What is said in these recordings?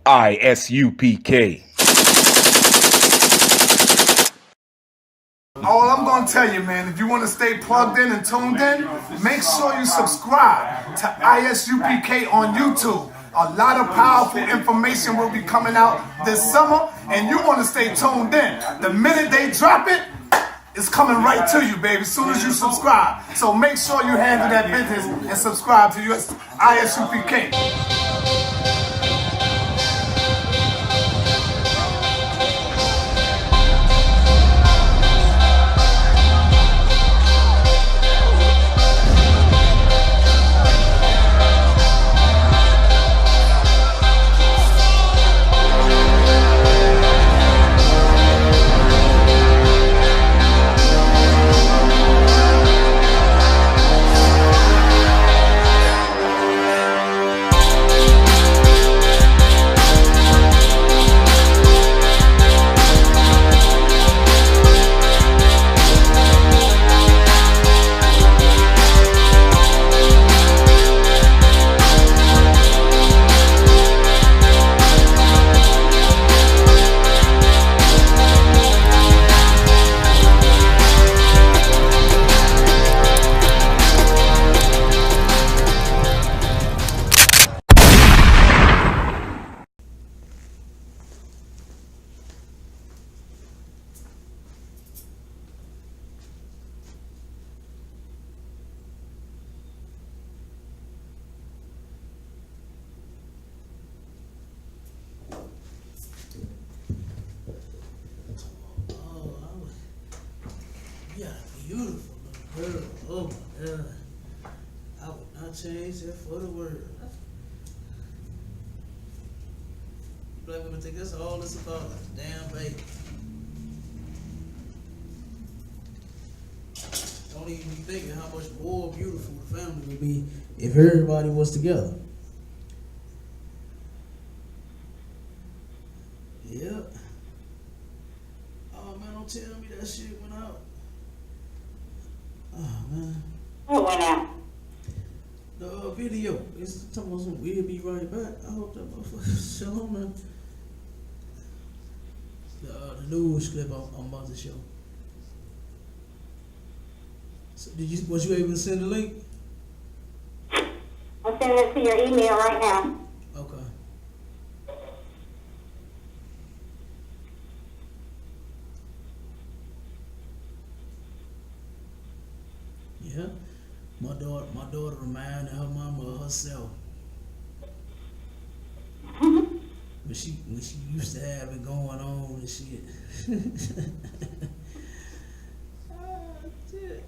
I.S.U.P.K. All I'm going to tell you, man, if you want to stay plugged in and tuned in, make sure you subscribe to I.S.U.P.K. on YouTube. A lot of powerful information will be coming out this summer, and you want to stay tuned in. The minute they drop it, it's coming right to you, baby, as soon as you subscribe. So make sure you handle that business and subscribe to your I.S.U.P.K. Yeah, beautiful little girl. Oh my God. I would not change that for the world. Black women think that's all it's about, like a damn baby. Don't even be thinking how much more beautiful the family would be if everybody was together. Yep. Oh man, don't tell me that shit went out. Oh man. What went out? The video. It's talking about some we'll be right back. I hope that motherfucker SHALAM, man. The news clip I'm about to show. So was you able to send the link? I'll send it to your email right now. Okay. Yeah. My daughter reminded her mama of herself. When she used to have it going on and shit. Oh, shit.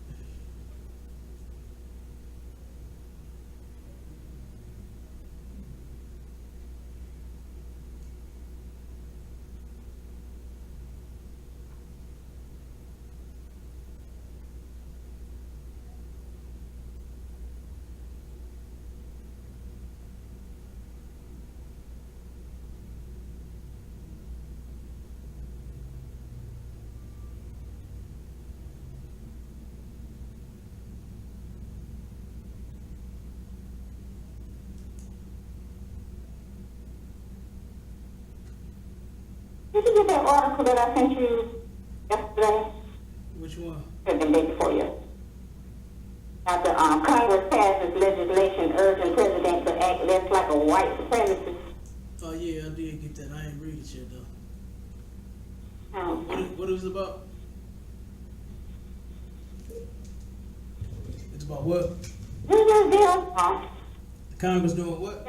Did you get that article that I sent you yesterday? Which one? The day before you. After Congress passes legislation urging president to act less like a white supremacist. Oh yeah, I did get that. I ain't read it yet though. What it was about? It's about what? This is bill. The Congress doing what?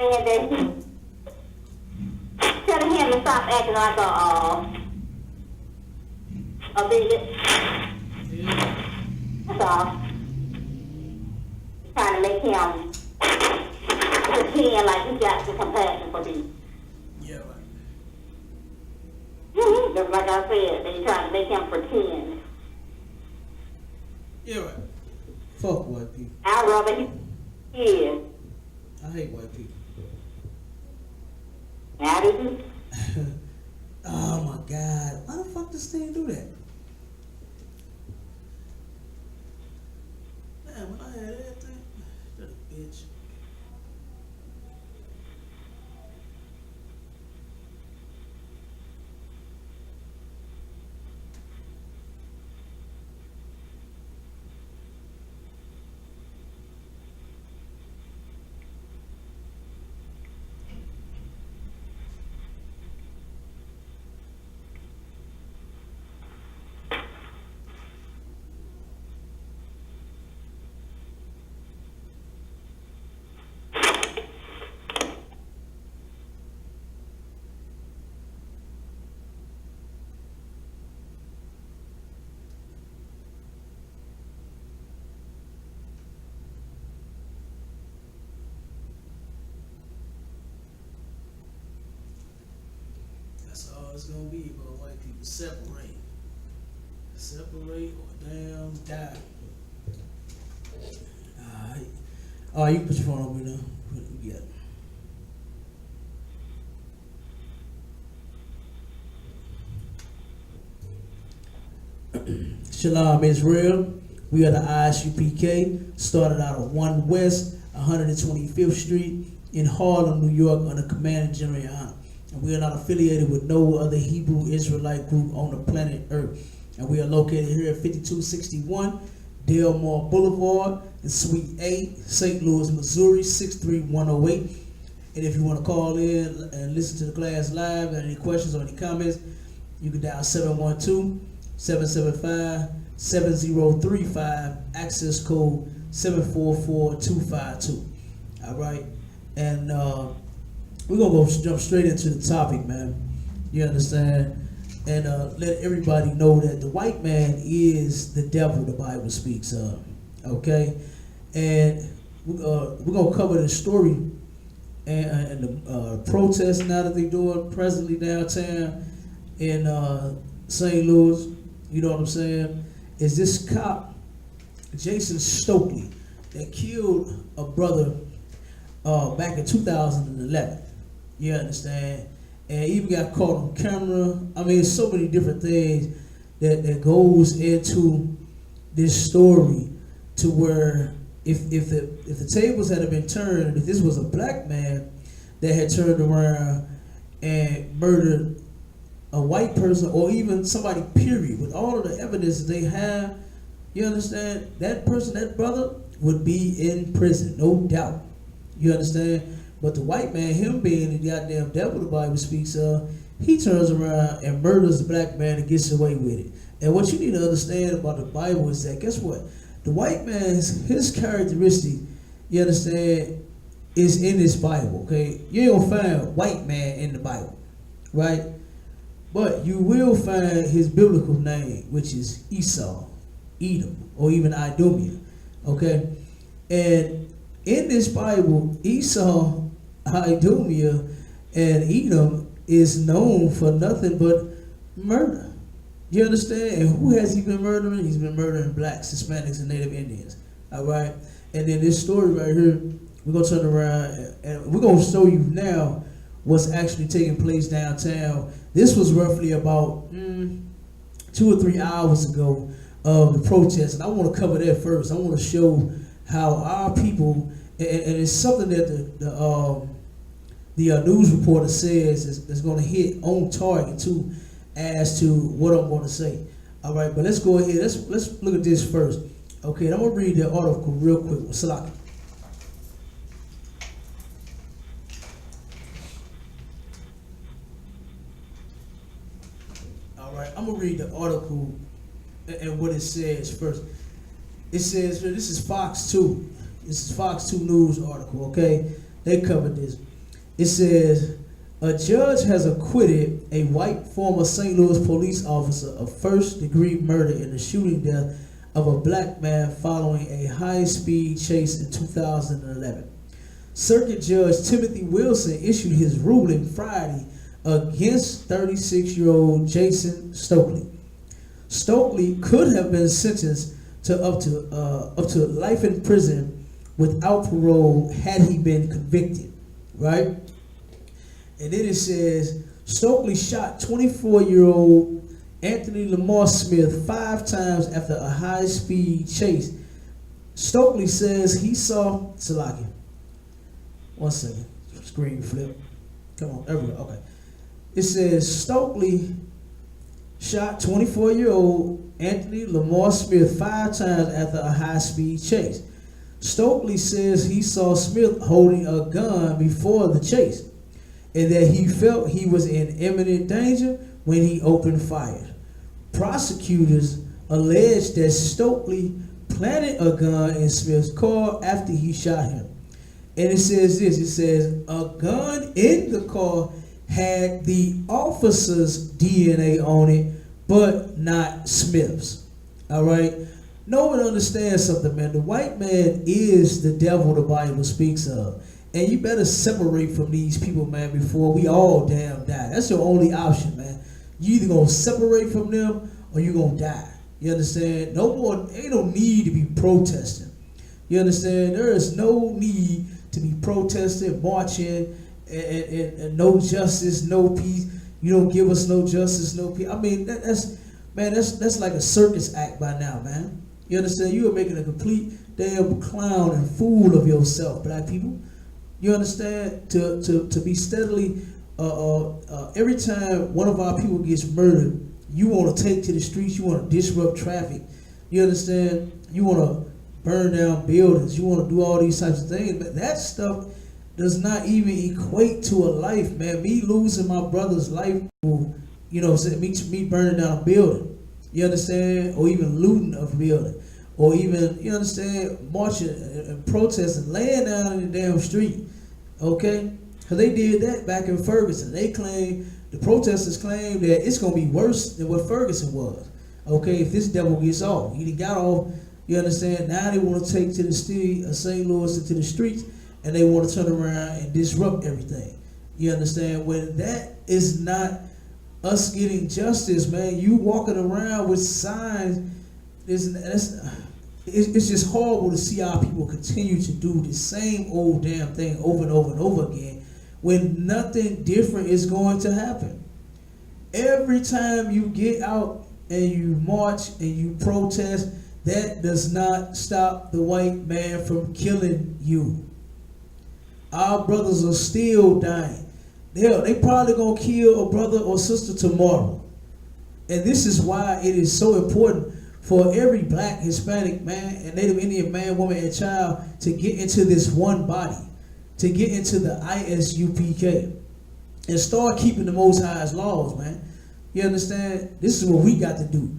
Telling him to stop acting like a bigot. Yeah. That's all. Trying to make him pretend like he got some compassion for people. Yeah, right. Just like I said, they trying to make him pretend. Yeah, right. Fuck white people. I'd rather he is. I hate white people. Now do you? Oh my God. Why the fuck does this thing do that? Man, when I had everything, that a bitch. it's gonna be about white people separate. Separate or damn die. Alright. Alright, you can put your phone on me now. What we got? Shalom, Israel. We are the I.S.U.P.K. Started out of 1 West, 125th Street in Harlem, New York, under Command of GEN.YAHANNA. And we are not affiliated with no other Hebrew Israelite group on the planet Earth. And we are located here at 5261 Delmar Boulevard in Suite A, St. Louis, Missouri, 63108. And if you want to call in and listen to the class live, and any questions or any comments, you can dial 712-775-7035, access code 744252. All right, and we're gonna jump straight into the topic, man. You understand? And let everybody know that the white man is the devil, the Bible speaks of. Okay, and we're gonna cover the story and the protests now that they're doing presently downtown in St. Louis. You know what I'm saying? Is this cop, Jason Stokely, that killed a brother back in 2011. You understand? And even got caught on camera. I mean, so many different things that goes into this story, to where if the tables had been turned, if this was a black man that had turned around and murdered a white person, or even somebody, period, with all of the evidence they have, you understand, that person, that brother, would be in prison, no doubt. You understand? But the white man, him being the goddamn devil the Bible speaks of, he turns around and murders the black man and gets away with it. And what you need to understand about the Bible is that, guess what? The white man's, his characteristic, you understand, is in this Bible, okay? You ain't gonna find white man in the Bible, right? But you will find his biblical name, which is Esau, Edom, or even Idumea, okay? And in this Bible, Esau, Idumea, and Edom is known for nothing but murder. You understand? And who has he been murdering? He's been murdering blacks, Hispanics, and Native Indians. All right? And then this story right here, we're going to turn around and we're going to show you now what's actually taking place downtown. This was roughly about 2 or 3 hours ago of the protest. And I want to cover that first. I want to show how our people, and it's something that the news reporter says is going to hit on target too, as to what I'm going to say. All right, but let's go ahead. Let's look at this first. Okay, I'm going to read the article real quick. Salaki. All right, I'm going to read the article and what it says first. It says, this is Fox 2. This is Fox 2 News article, okay? They covered this. It says, a judge has acquitted a white former St. Louis police officer of first-degree murder in the shooting death of a black man following a high-speed chase in 2011. Circuit Judge Timothy Wilson issued his ruling Friday against 36-year-old Jason Stokely. Stokely could have been sentenced to up to life in prison without parole had he been convicted, right? And then it says, Stokely shot 24-year-old Anthony Lamar Smith 5 times after a high-speed chase. Stokely says he saw, Salaki, 1 second, screen flip. Come on, everywhere, okay. It says Stokely shot 24-year-old Anthony Lamar Smith 5 times after a high-speed chase. Stokely says he saw Smith holding a gun before the chase, and that he felt he was in imminent danger when he opened fire. Prosecutors alleged that Stokely planted a gun in Smith's car after he shot him. And it says this, it says, a gun in the car had the officer's DNA on it, but not Smith's. All right? No one understands something, man. The white man is the devil the Bible speaks of. And you better separate from these people, man, before we all damn die. That's your only option, man. You either gonna separate from them or you gonna die. You understand? No more, ain't no need to be protesting. You understand? There is no need to be protesting, marching, and no justice, no peace. You don't give us no justice, no peace. I mean, that's like a circus act by now, man. You understand? You are making a complete damn clown and fool of yourself, black people. You understand? To be steadily, every time one of our people gets murdered, you want to take to the streets, you want to disrupt traffic. You understand? You want to burn down buildings. You want to do all these types of things. But that stuff does not even equate to a life, man. Me losing my brother's life, you know, me burning down a building. You understand? Or even looting a building. Or even, you understand, marching and protesting, laying down in the damn street. Okay? Because they did that back in Ferguson. They claim, the protesters claim that it's going to be worse than what Ferguson was. Okay? If this devil gets off. He got off, you understand? Now they want to take to the city of St. Louis into the streets, and they want to turn around and disrupt everything. You understand? When that is not us getting justice, man, you walking around with signs, it's just horrible to see our people continue to do the same old damn thing over and over and over again when nothing different is going to happen. Every time you get out and you march and you protest, that does not stop the white man from killing you. Our brothers are still dying. They probably gonna kill a brother or sister tomorrow. And this is why it is so important for every black, Hispanic man, and Native Indian man, woman, and child to get into this one body, to get into the I.S.U.P.K. and start keeping the Most High's laws, man. You understand? This is what we got to do.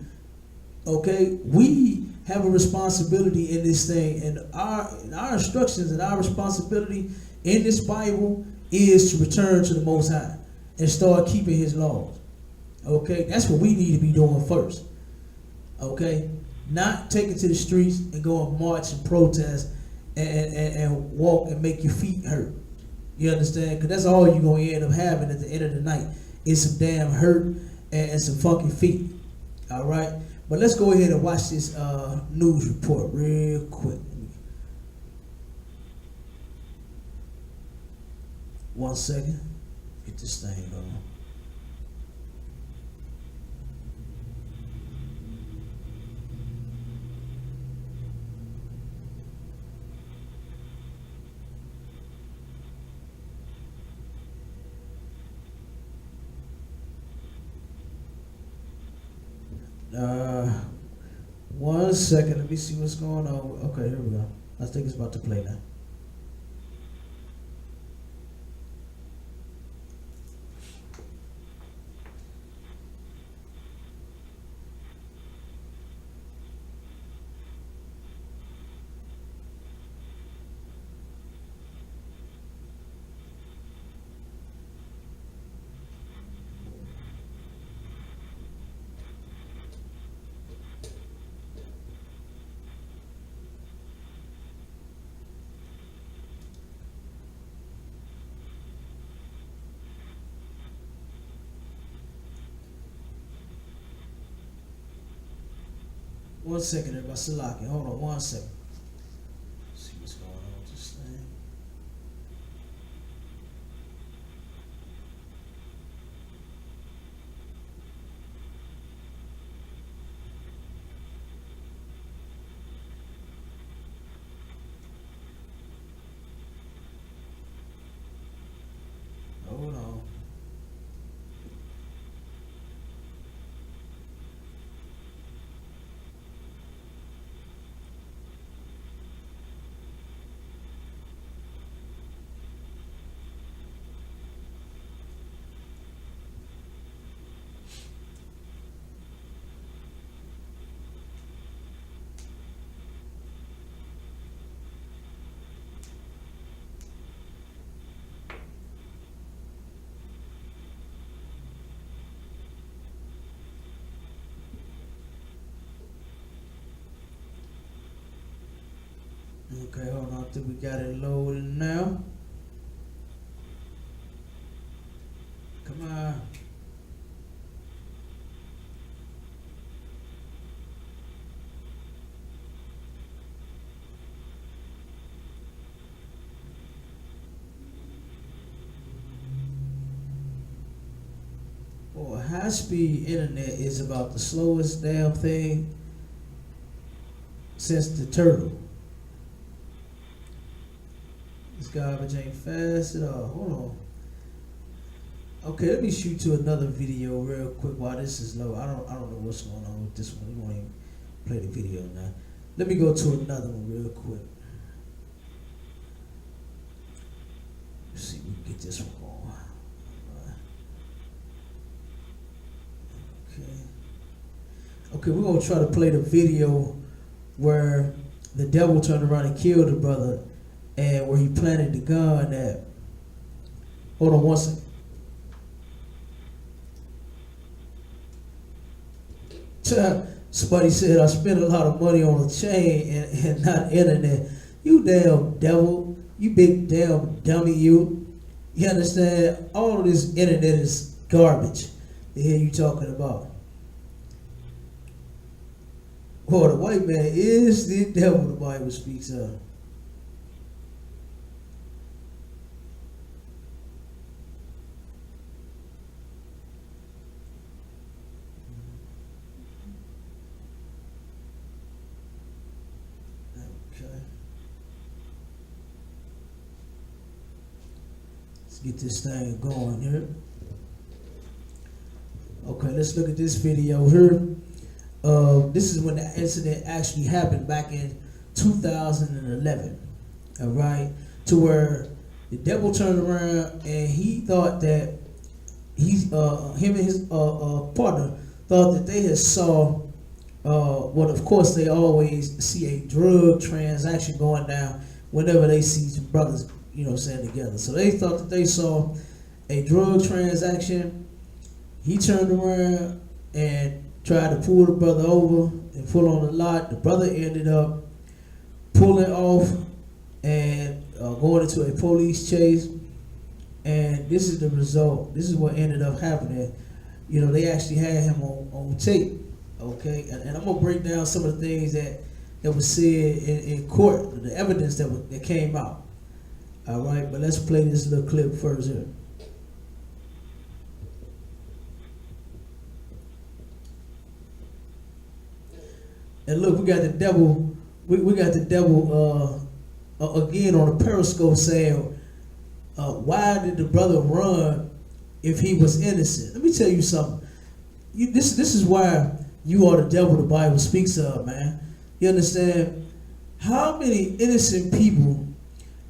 Okay? We have a responsibility in this thing, and our instructions and our responsibility in this Bible is to return to the Most High and start keeping His laws. Okay? That's what we need to be doing first. Okay? Not take it to the streets and go and march and protest and walk and make your feet hurt. You understand? Because that's all you're going to end up having at the end of the night is some damn hurt and some funky feet. All right? But let's go ahead and watch this news report real quick. 1 second. Get this thing going. One second, let me see what's going on. Okay, here we go. I think it's about to play now. One second, everybody. Salaki. Hold on 1 second. See what's going on with this thing. Hold on. Okay, hold on. I think we got it loaded now. Come on. Boy, high-speed internet is about the slowest damn thing since the turtle. This garbage ain't fast at all. Hold on. Okay, let me shoot to another video real quick while this is low. I don't know what's going on with this one. We won't even play the video now. Let me go to another one real quick. Let's see if we can get this one going. Okay, we're gonna try to play the video where the devil turned around and killed the brother, and where he planted the gun at. Hold on one second. Somebody said, I spent a lot of money on a chain and not internet. You damn devil. You big damn dummy, you. You understand? All of this internet is garbage. The hell you talking about? Boy, the white man is the devil, the Bible speaks of. Get this thing going here. Okay, let's look at this video here. This is when the incident actually happened back in 2011. All right, to where the devil turned around and he thought that him and his partner thought that they had saw what of course they always see a drug transaction going down whenever they see two brothers, you know, saying together. So they thought that they saw a drug transaction. He turned around and tried to pull the brother over and pull on the lot. The brother ended up pulling off and going into a police chase. And this is the result. This is what ended up happening. You know, they actually had him on tape. Okay, and I'm gonna break down some of the things that was said in court, the evidence that came out. All right, but let's play this little clip first here. And look, we got the devil. We got the devil again on the Periscope saying, "Why did the brother run if he was innocent?" Let me tell you something. This is why you are the devil. The Bible speaks of, man. You understand? How many innocent people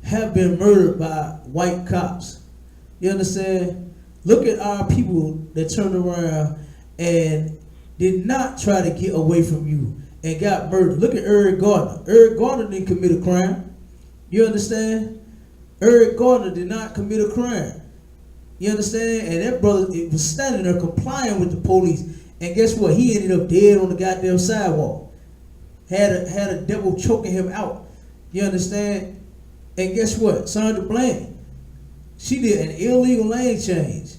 have been murdered by white cops? You understand? Look at our people that turned around and did not try to get away from you and got murdered. Look at Eric Gardner. Eric Gardner didn't commit a crime. You understand? Eric Gardner did not commit a crime. You understand? And that brother was standing there complying with the police. And guess what? He ended up dead on the goddamn sidewalk. Had a devil choking him out. You understand? And guess what? Sandra Bland, she did an illegal lane change.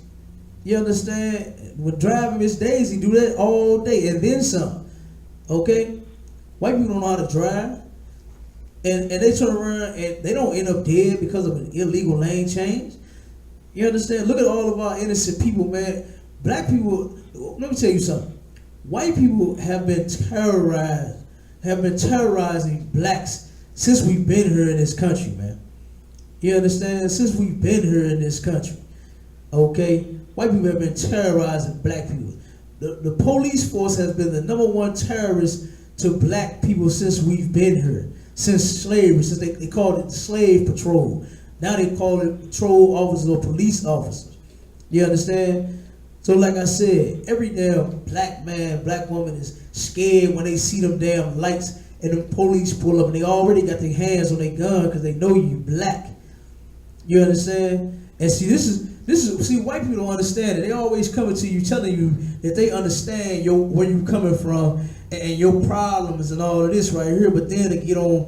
You understand? When driving Miss Daisy, do that all day and then some. Okay? White people don't know how to drive. And they turn around and they don't end up dead because of an illegal lane change. You understand? Look at all of our innocent people, man. Black people, let me tell you something. White people have been terrorizing blacks since we've been here in this country, man. You understand? Since we've been here in this country. Okay? White people have been terrorizing black people. The police force has been the #1 terrorist to black people since we've been here. Since slavery, since they called it slave patrol. Now they call it patrol officers or police officers. You understand? So like I said, every damn black man, black woman is scared when they see them damn lights and the police pull up and they already got their hands on their gun because they know you black. You understand? And see, this is white people don't understand it. They always coming to you telling you that they understand where you coming from and your problems and all of this right here, but then they get on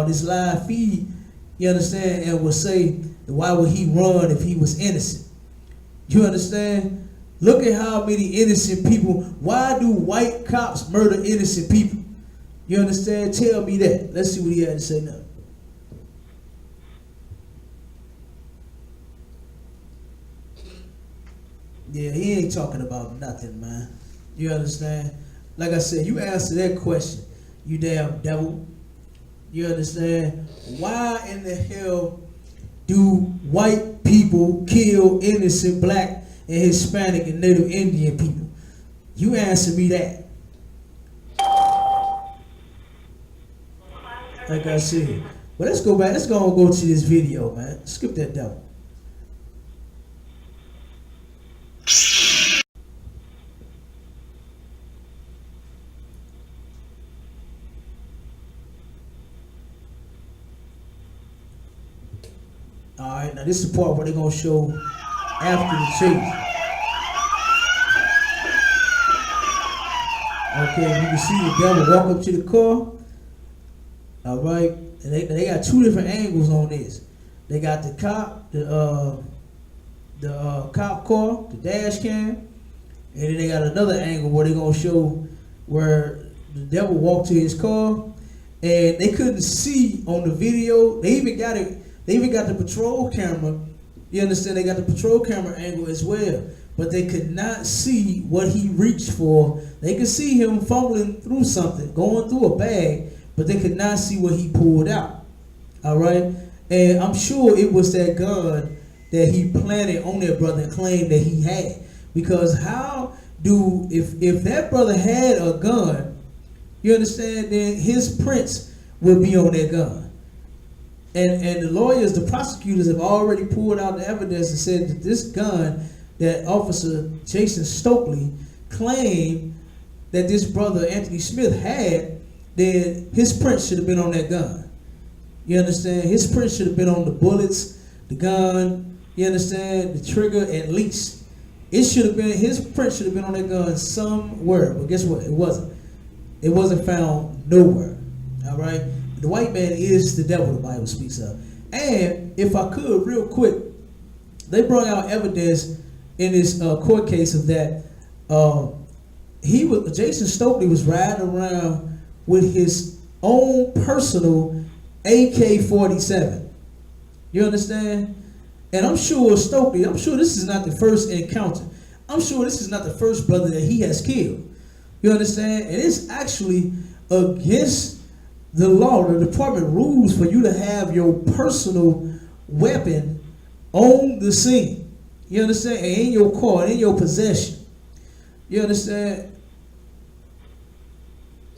this live feed, you understand, and will say, why would he run if he was innocent? You understand? Look at how many innocent people. Why do white cops murder innocent people? You understand? Tell me that. Let's see what he had to say now. Yeah, he ain't talking about nothing, man. You understand? Like I said, you answer that question, you damn devil. You understand? Why in the hell do white people kill innocent black and Hispanic and Native Indian people? You answer me that. Like I said. But let's go back. Let's go and go to this video, man. Skip that devil. Alright, now this is the part where they're gonna show after the chase. Okay, you can see the devil walk up to the car. Alright, and they got two different angles on this. They got the cop, the cop car, the dash cam, and then they got another angle where they're gonna show where the devil walked to his car, and they couldn't see on the video. They even got it. They even got the patrol camera. You understand? They got the patrol camera angle as well. But they could not see what he reached for. They could see him fumbling through something, going through a bag, but they could not see what he pulled out. All right? And I'm sure it was that gun that he planted on that brother and claimed that he had. Because how do, if that brother had a gun, you understand, then his prints would be on that gun. And the lawyers, the prosecutors have already pulled out the evidence and said that this gun that Officer Jason Stokely claimed that this brother Anthony Smith had, then his print should have been on that gun. You understand? His print should have been on the bullets, the gun, you understand, the trigger at least. It should have been, his print should have been on that gun somewhere. But guess what? It wasn't. It wasn't found nowhere. All right? The white man is the devil, the Bible speaks of. And if I could, real quick, they brought out evidence in this court case of that Jason Stokely was riding around with his own personal AK-47. You understand? And I'm sure Stokely, I'm sure this is not the first encounter. I'm sure this is not the first brother that he has killed. You understand? And it's actually against the law, the department rules for you to have your personal weapon on the scene. You understand? And in your car, in your possession. You understand?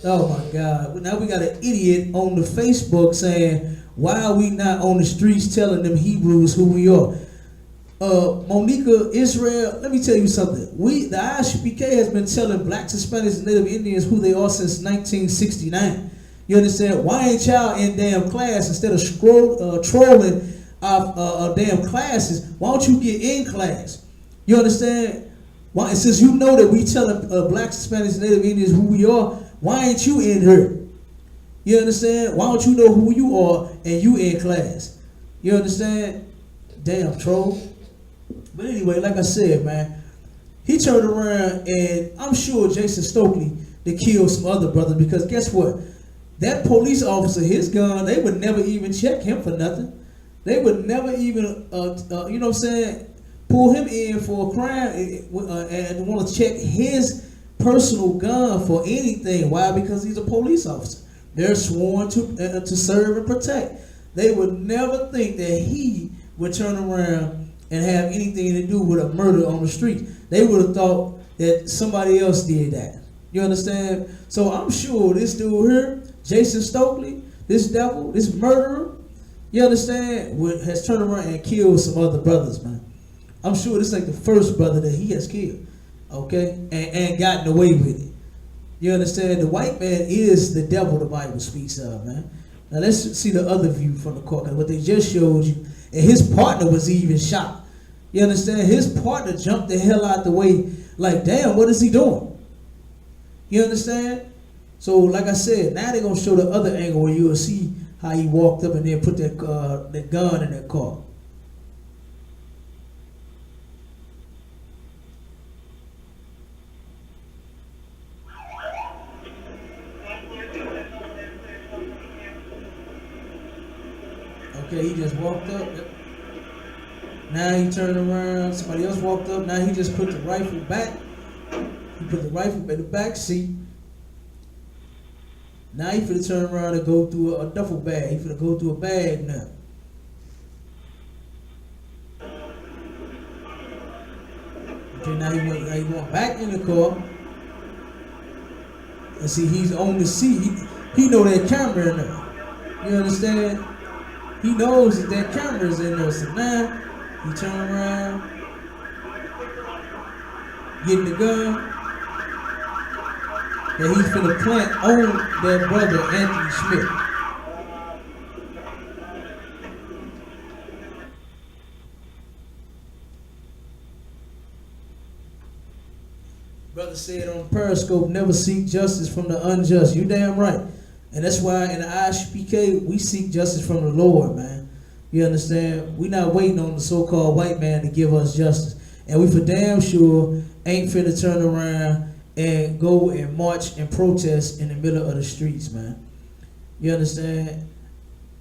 Oh my God. Now we got an idiot on the Facebook saying, why are we not on the streets telling them Hebrews who we are? Monica, Israel, let me tell you something. The I.S.U.P.K has been telling blacks, Hispanics, and Native Indians who they are since 1969. You understand? Why ain't y'all in damn class instead of trolling our damn classes? Why don't you get in class? You understand? Why? And since you know that we telling blacks, Hispanics, and Native Indians who we are, why ain't you in here? You understand? Why don't you know who you are and you in class? You understand? Damn troll. But anyway, like I said, man, he turned around and I'm sure Jason Stokely they killed some other brothers because guess what? That police officer, his gun, they would never even check him for nothing. They would never even, you know what I'm saying, pull him in for a crime and want to check his personal gun for anything. Why? Because he's a police officer. They're sworn to serve and protect. They would never think that he would turn around and have anything to do with a murder on the street. They would have thought that somebody else did that. You understand? So I'm sure this dude here, Jason Stokely, this devil, this murderer, you understand, has turned around and killed some other brothers, man. I'm sure this ain't the first brother that he has killed, okay, and gotten away with it. You understand? The white man is the devil the Bible speaks of, man. Now let's see the other view from the court, because what they just showed you, and his partner was even shot. You understand? His partner jumped the hell out the way, like, damn, what is he doing? You understand? So, like I said, now they're going to show the other angle where you'll see how he walked up and then put that gun in that car. Okay, he just walked up. Now he turned around, somebody else walked up, now he just put the rifle back. He put the rifle in the back seat. Now he finna turn around and go through a duffel bag. He finna go through a bag now. Okay, now he went back in the car. And see, he's on the seat. He know that camera in there. You understand? He knows that camera is in there. So now, he turn around, getting the gun. And he's finna plant on that brother, Anthony Smith. Brother said on Periscope, never seek justice from the unjust. You damn right. And that's why in the I.S.U.P.K, we seek justice from the Lord, man. You understand? We not waiting on the so-called white man to give us justice. And we for damn sure ain't finna turn around and go and march and protest in the middle of the streets, man. You understand?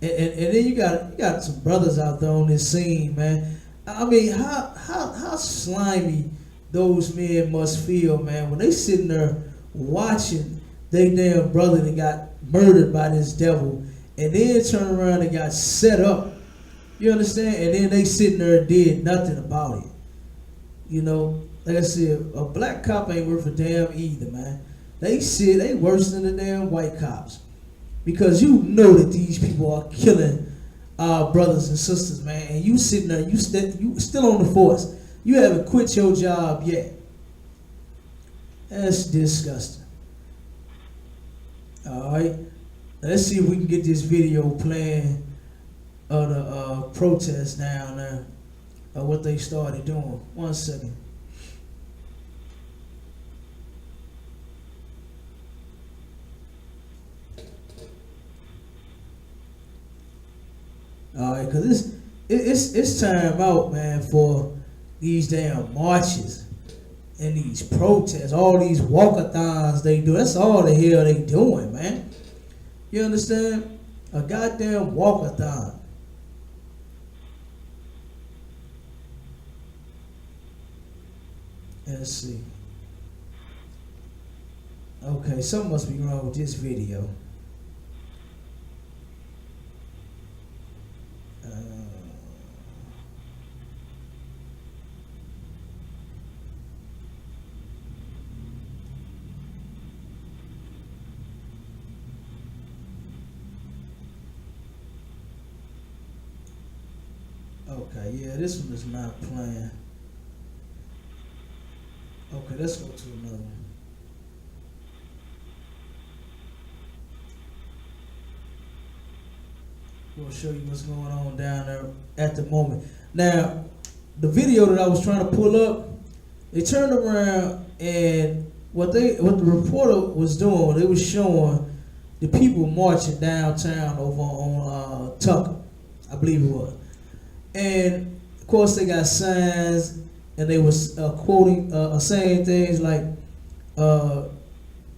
And then you got some brothers out there on this scene, man. I mean, how slimy those men must feel, man, when they sitting there watching they damn brother that got murdered by this devil, and then turn around and got set up. You understand? And then they sitting there and did nothing about it. You know, like I said, a black cop ain't worth a damn either, man. They worse than the damn white cops. Because you know that these people are killing our brothers and sisters, man. And you sitting there, you still on the force. You haven't quit your job yet. That's disgusting. All right. Let's see if we can get this video playing of the protest down there, of what they started doing. 1 second. All right, because it's time out, man, for these damn marches and these protests, all these walkathons they do. That's all the hell they doing, man. You understand? A goddamn walkathon. Let's see. Okay, something must be wrong with this video. Okay, yeah, this one is not playing. Okay, let's go to another one. We'll show you what's going on down there at the moment. Now, the video that I was trying to pull up, they turned around and what the reporter was doing, they was showing the people marching downtown over on Tucker, I believe it was. And of course they got signs, and they was quoting, saying things like, no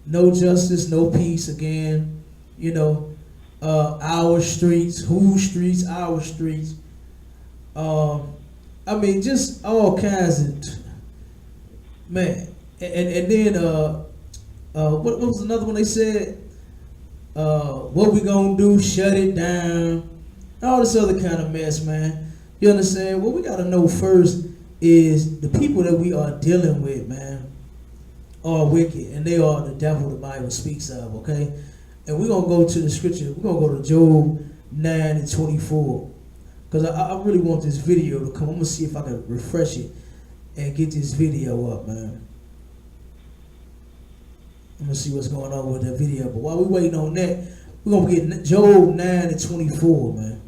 justice, no peace again, you know, our streets, whose streets, our streets. I mean, just all kinds of, man. And then, what was another one they said? What we gonna do, shut it down, all this other kind of mess, man. You understand? What we gotta know first is the people that we are dealing with, man, are wicked, and they are the devil the Bible speaks of, okay? And we're gonna go to the scripture. We're gonna go to Job 9:24, because I really want this video to come. I'm gonna see if I can refresh it and get this video up, man. I'm gonna see what's going on with that video. But while we're waiting on that, we're gonna get Job 9:24, man.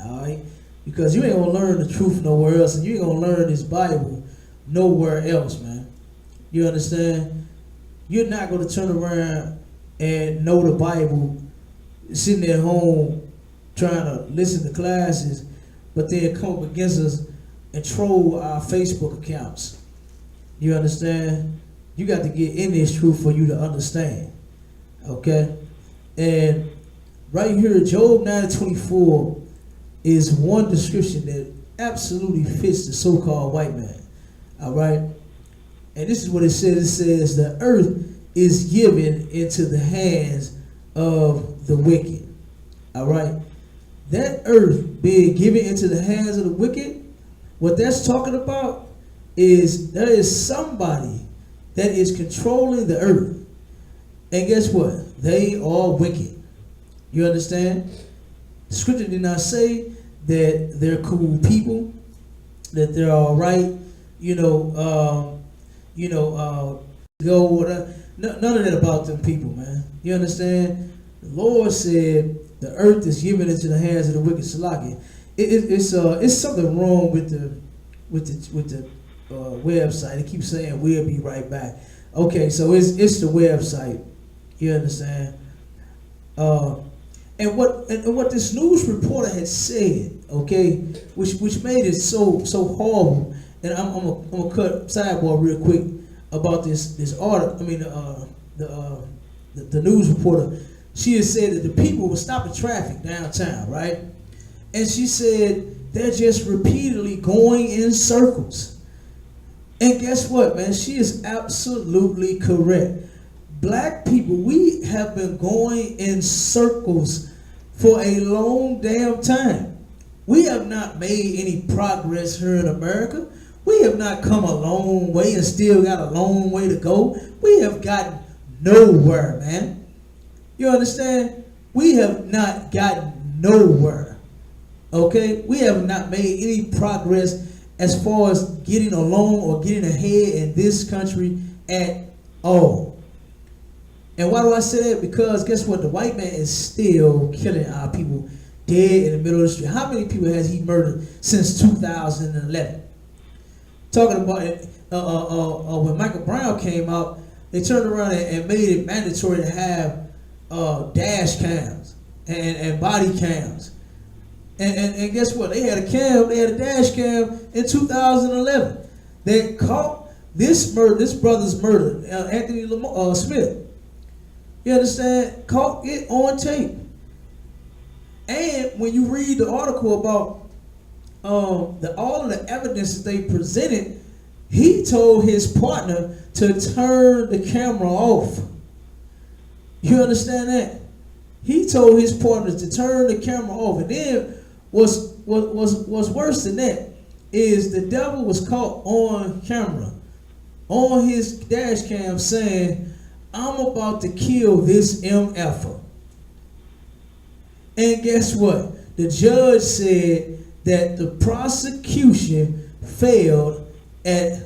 All right. Because you ain't gonna learn the truth nowhere else, and you ain't gonna learn this Bible nowhere else, man. You understand? You're not gonna turn around and know the Bible sitting at home trying to listen to classes, but then come up against us and troll our Facebook accounts. You understand? You got to get in this truth for you to understand. Okay? And right here, Job 9:24 is one description that absolutely fits the so-called white man. All right? And this is what it says. It says the earth is given into the hands of the wicked. All right? That earth being given into the hands of the wicked, what that's talking about is there is somebody that is controlling the earth. And guess what? They are wicked. You understand? The scripture did not say that they're cool people, that they're all right, go whatever. None of that about them people, man. You understand? The Lord said the earth is given into the hands of the wicked. Salaki. It's something wrong with the website. It keeps saying we'll be right back. Okay, so it's the website. You understand? And what this news reporter had said, okay, which made it so horrible. And I'm gonna cut sidebar real quick about this article. I mean the news reporter. She had said that the people were stopping traffic downtown, right? And she said they're just repeatedly going in circles. And guess what, man? She is absolutely correct. Black people, we have been going in circles for a long damn time. We have not made any progress here in America. We have not come a long way and still got a long way to go. We have gotten nowhere, man. You understand? We have not gotten nowhere. Okay? We have not made any progress as far as getting along or getting ahead in this country at all. And why do I say that? Because guess what? The white man is still killing our people dead in the middle of the street. How many people has he murdered since 2011? Talking about it, when Michael Brown came out, they turned around and made it mandatory to have dash cams and body cams. And guess what? They had a dash cam in 2011. They caught this brother's murder, Anthony Smith. You understand? Caught it on tape. And when you read the article about all of the evidence that they presented, he told his partner to turn the camera off. You understand that? He told his partner to turn the camera off. And then what's worse than that is the devil was caught on camera, on his dash cam, saying, "I'm about to kill this MFer." And guess what? The judge said that the prosecution failed at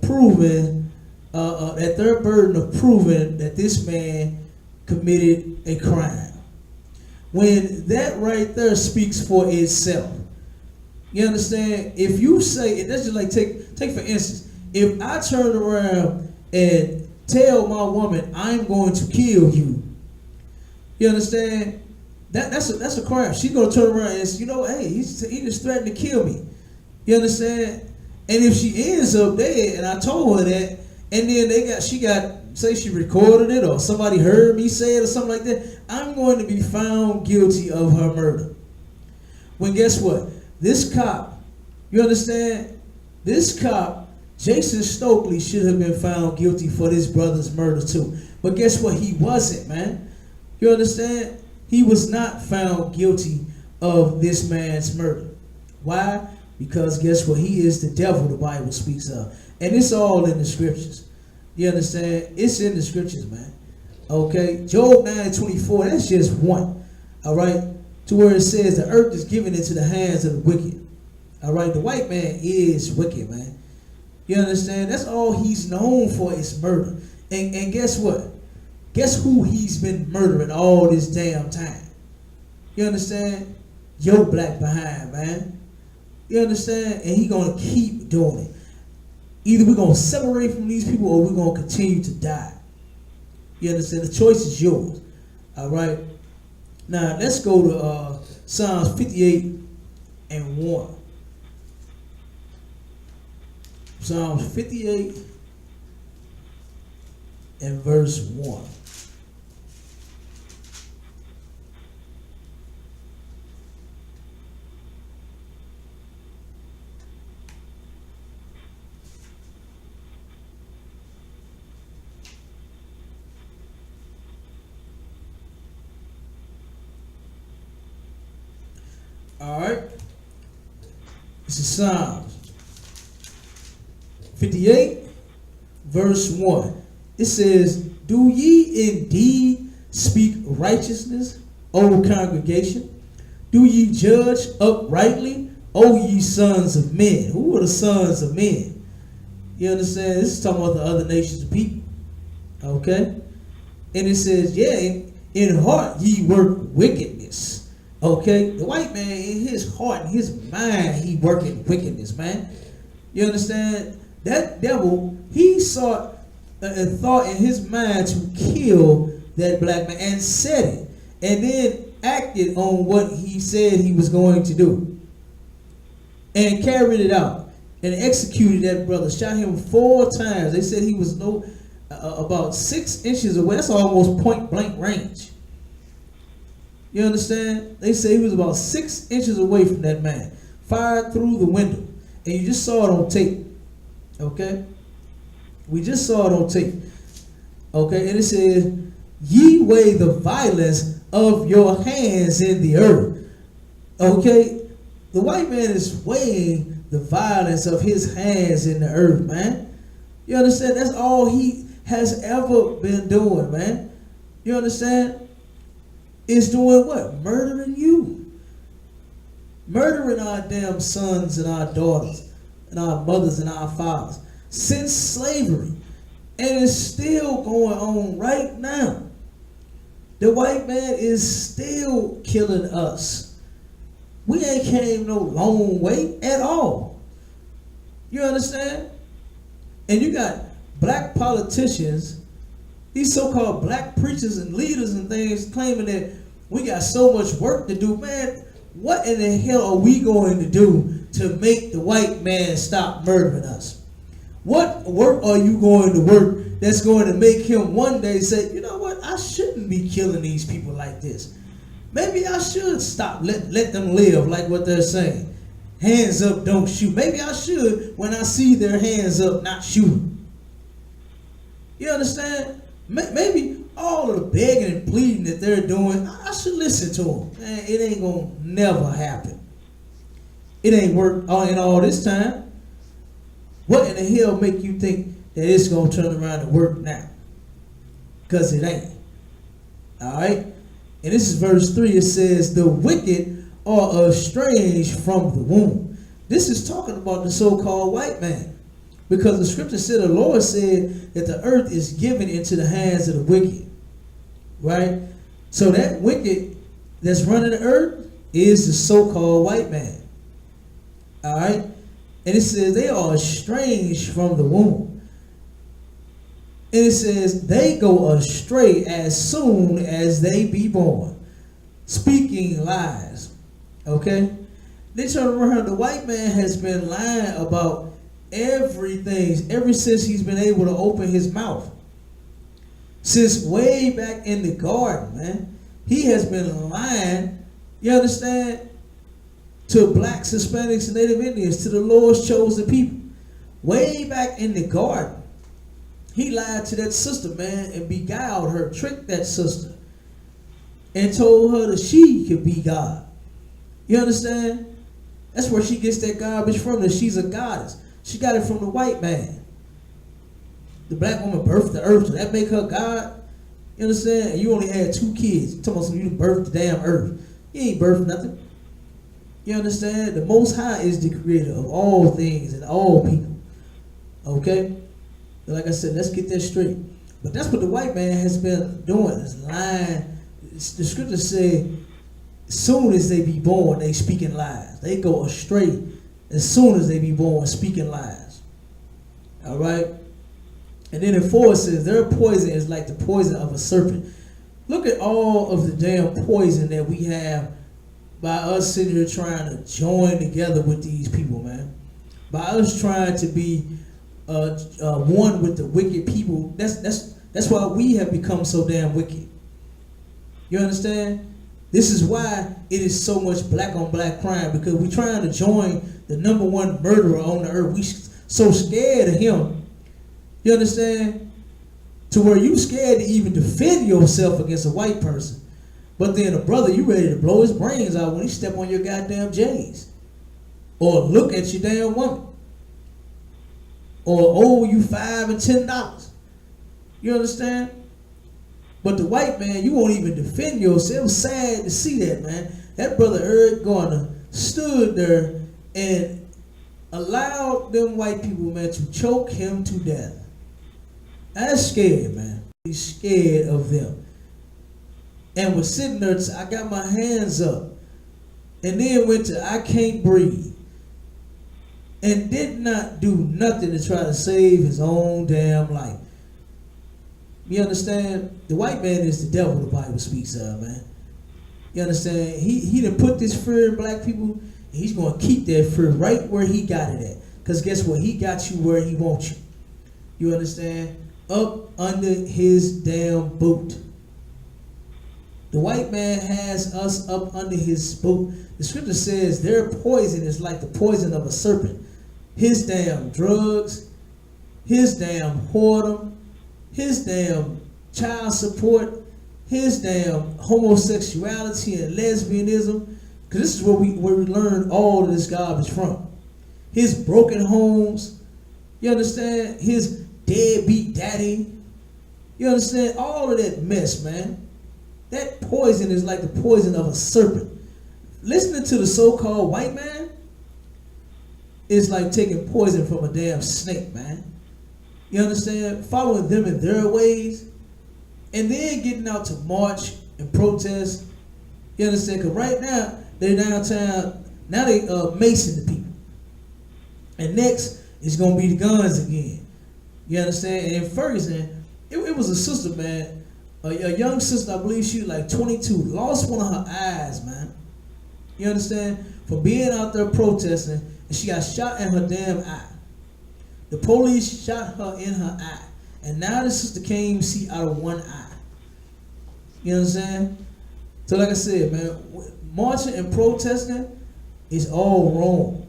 proving, at their burden of proving that this man committed a crime. When that right there speaks for itself. You understand? If you say, and that's just like take for instance, if I turn around and tell my woman I'm going to kill you, you understand? That's a crime. She's gonna turn around and say, hey, he just threatened to kill me. You understand? And if she ends up dead, and I told her that, and then say she recorded it or somebody heard me say it or something like that, I'm going to be found guilty of her murder. When guess what? This cop, you understand? This cop, Jason Stokely, should have been found guilty for this brother's murder too. But guess what? He wasn't, man. You understand? He was not found guilty of this man's murder. Why? Because guess what? He is the devil the Bible speaks of. And it's all in the scriptures. You understand? It's in the scriptures, man. Okay? Job 9:24, that's just one. All right? To where it says the earth is given into the hands of the wicked. All right? The white man is wicked, man. You understand? That's all he's known for is murder. And guess what? Guess who he's been murdering all this damn time? You understand? Your black behind, man. You understand? And he gonna keep doing it. Either we're gonna separate from these people or we're gonna continue to die. You understand? The choice is yours. All right. Now let's go to Psalms 58:1. Psalms 58 and verse 1. All right. This is Psalms 58, verse 1. It says, "Do ye indeed speak righteousness, O congregation? Do ye judge uprightly, O ye sons of men?" Who are the sons of men? You understand? This is talking about the other nations of people. Okay? And it says, yeah, in heart ye work wickedness. Okay? The white man, in his heart, in his mind, he working wickedness, man. You understand? That devil, he sought and thought in his mind to kill that black man and said it. And then acted on what he said he was going to do. And carried it out. And executed that brother. Shot him 4 times. They said he was about 6 inches away. That's almost point blank range. You understand? They say he was about 6 inches away from that man. Fired through the window. And you just saw it on tape. Okay? We just saw it on tape. Okay? And it says, "Ye weigh the violence of your hands in the earth." Okay? The white man is weighing the violence of his hands in the earth, man. You understand? That's all he has ever been doing, man. You understand? Is doing what? Murdering you. Murdering our damn sons and our daughters and our mothers and our fathers since slavery. And it's still going on right now. The white man is still killing us. We ain't came no long way at all. You understand? And you got black politicians, these so-called black preachers and leaders and things claiming that we got so much work to do. Man, what in the hell are we going to do to make the white man stop murdering us? What work are you going to work that's going to make him one day say, you know what, I shouldn't be killing these people like this. Maybe I should stop, let them live like what they're saying. Hands up, don't shoot. Maybe I should, when I see their hands up, not shoot. You understand? Maybe all of the begging and pleading that they're doing, I should listen to them. Man, it ain't gonna never happen. It ain't worked in all this time. What in the hell make you think that it's gonna turn around and work now? Because it ain't. All right? And this is verse 3. It says, "The wicked are estranged from the womb." This is talking about the so-called white man. Because the scripture said, the Lord said that the earth is given into the hands of the wicked. Right? So that wicked that's running the earth is the so-called white man. All right? And it says they are estranged from the womb. And it says they go astray as soon as they be born, speaking lies. Okay? They turn around. The white man has been lying about everything ever since he's been able to open his mouth. Since way back in the garden, man. He has been lying, you understand, to blacks, Hispanics, and Native Indians, to the Lord's chosen people. Way back in the garden. He lied to that sister, man, and beguiled her, tricked that sister, and told her that she could be God. You understand? That's where she gets that garbage from, that she's a goddess. She got it from the white man. The black woman birthed the earth, so that make her God? You understand? And you only had 2 kids. You're talking about you birthed the damn earth. You ain't birthed nothing. You understand? The Most High is the creator of all things and all people. Okay? Like I said, let's get that straight. But that's what the white man has been doing, is lying. The scriptures say, as soon as they be born, they speaking lies. They go astray as soon as they be born, speaking lies. All right? And then in 4 it says, their poison is like the poison of a serpent. Look at all of the damn poison that we have by us sitting here trying to join together with these people, man. By us trying to be one with the wicked people. That's why we have become so damn wicked. You understand? This is why it is so much black on black crime, because we're trying to join the #1 murderer on the earth. We so scared of him. You understand? To where you scared to even defend yourself against a white person. But then a brother, you ready to blow his brains out when he step on your goddamn J's. Or look at your damn woman. Or owe you $5 and $10. You understand? But the white man, you won't even defend yourself. It was sad to see that, man. That brother Eric Garner stood there and allowed them white people, man, to choke him to death. That's scared, man. He's scared of them. And was sitting there, I got my hands up. And then went to I can't breathe. And did not do nothing to try to save his own damn life. You understand? The white man is the devil, the Bible speaks of, man. You understand? He done put this fear in black people, and he's going to keep that fear right where he got it at. Because guess what? He got you where he wants you. You understand? Up under his damn boot. The white man has us up under his boot. The scripture says their poison is like the poison of a serpent. His damn drugs, his damn whoredom, his damn child support, his damn homosexuality and lesbianism. Because this is where we learn all of this garbage from. His broken homes, you understand? His deadbeat daddy, you understand? All of that mess, man. That poison is like the poison of a serpent. Listening to the so-called white man is like taking poison from a damn snake, man. You understand? Following them in their ways, and then getting out to march and protest. You understand? Because right now, they're downtown. Now they macing the people. And next, it's going to be the guns again. You understand? And in Ferguson, it was a sister, man. A young sister, I believe she was like 22, lost one of her eyes, man. You understand? For being out there protesting, and she got shot in her damn eye. The police shot her in her eye. And now the sister can't even see out of one eye. You understand? So like I said, man, marching and protesting is all wrong.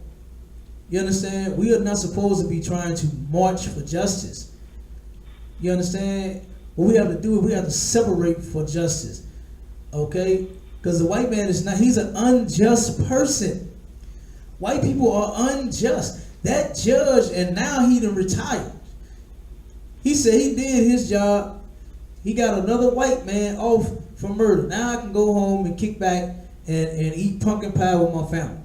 You understand? We are not supposed to be trying to march for justice. You understand? What we have to do is we have to separate for justice. Okay? Because the white man is not, he's an unjust person. White people are unjust. That judge, and now he done retired. He said he did his job. He got another white man off for murder. Now I can go home and kick back and eat pumpkin pie with my family.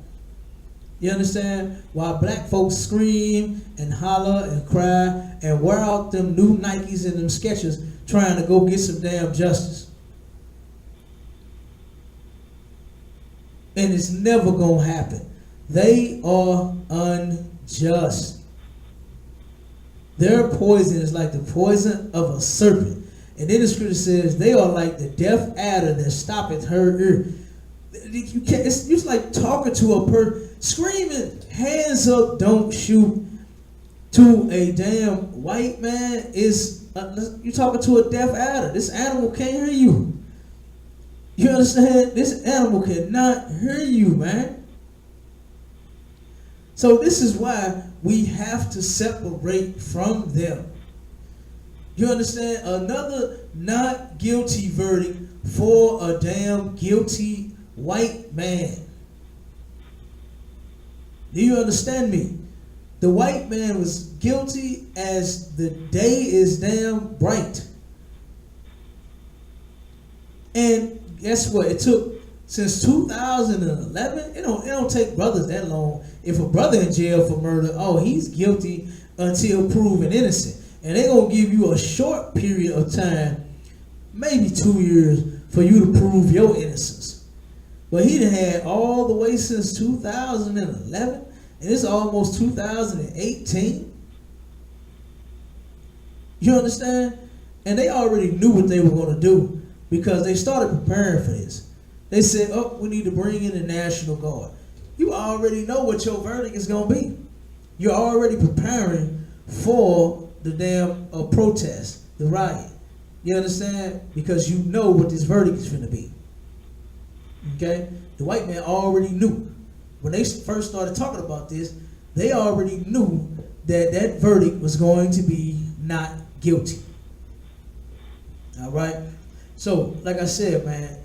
You understand? While black folks scream and holler and cry and wear out them new Nikes and them Skechers trying to go get some damn justice. And it's never going to happen. They are unjust. Their poison is like the poison of a serpent. And then the scripture says they are like the deaf adder that stoppeth her ear. You can't, it's like talking to a person, screaming, hands up, don't shoot, to a damn white man is, you're talking to a deaf adder. This animal can't hear you. You understand? This animal cannot hear you, man. So this is why we have to separate from them. You understand? Another not guilty verdict for a damn guilty white man. Do you understand me? The white man was guilty as the day is damn bright. And guess what? It took since 2011. It don't take brothers that long. If a brother in jail for murder, oh, he's guilty until proven innocent. And they're going to give you a short period of time, maybe 2 years, for you to prove your innocence. But he done had all the way since 2011, and it's almost 2018. You understand? And they already knew what they were going to do because they started preparing for this. They said, oh, we need to bring in the National Guard. You already know what your verdict is going to be. You're already preparing for the damn protest, the riot. You understand? Because you know what this verdict is going to be. Okay? The white man already knew. When they first started talking about this, they already knew that that verdict was going to be not guilty. All right? So, like I said, man,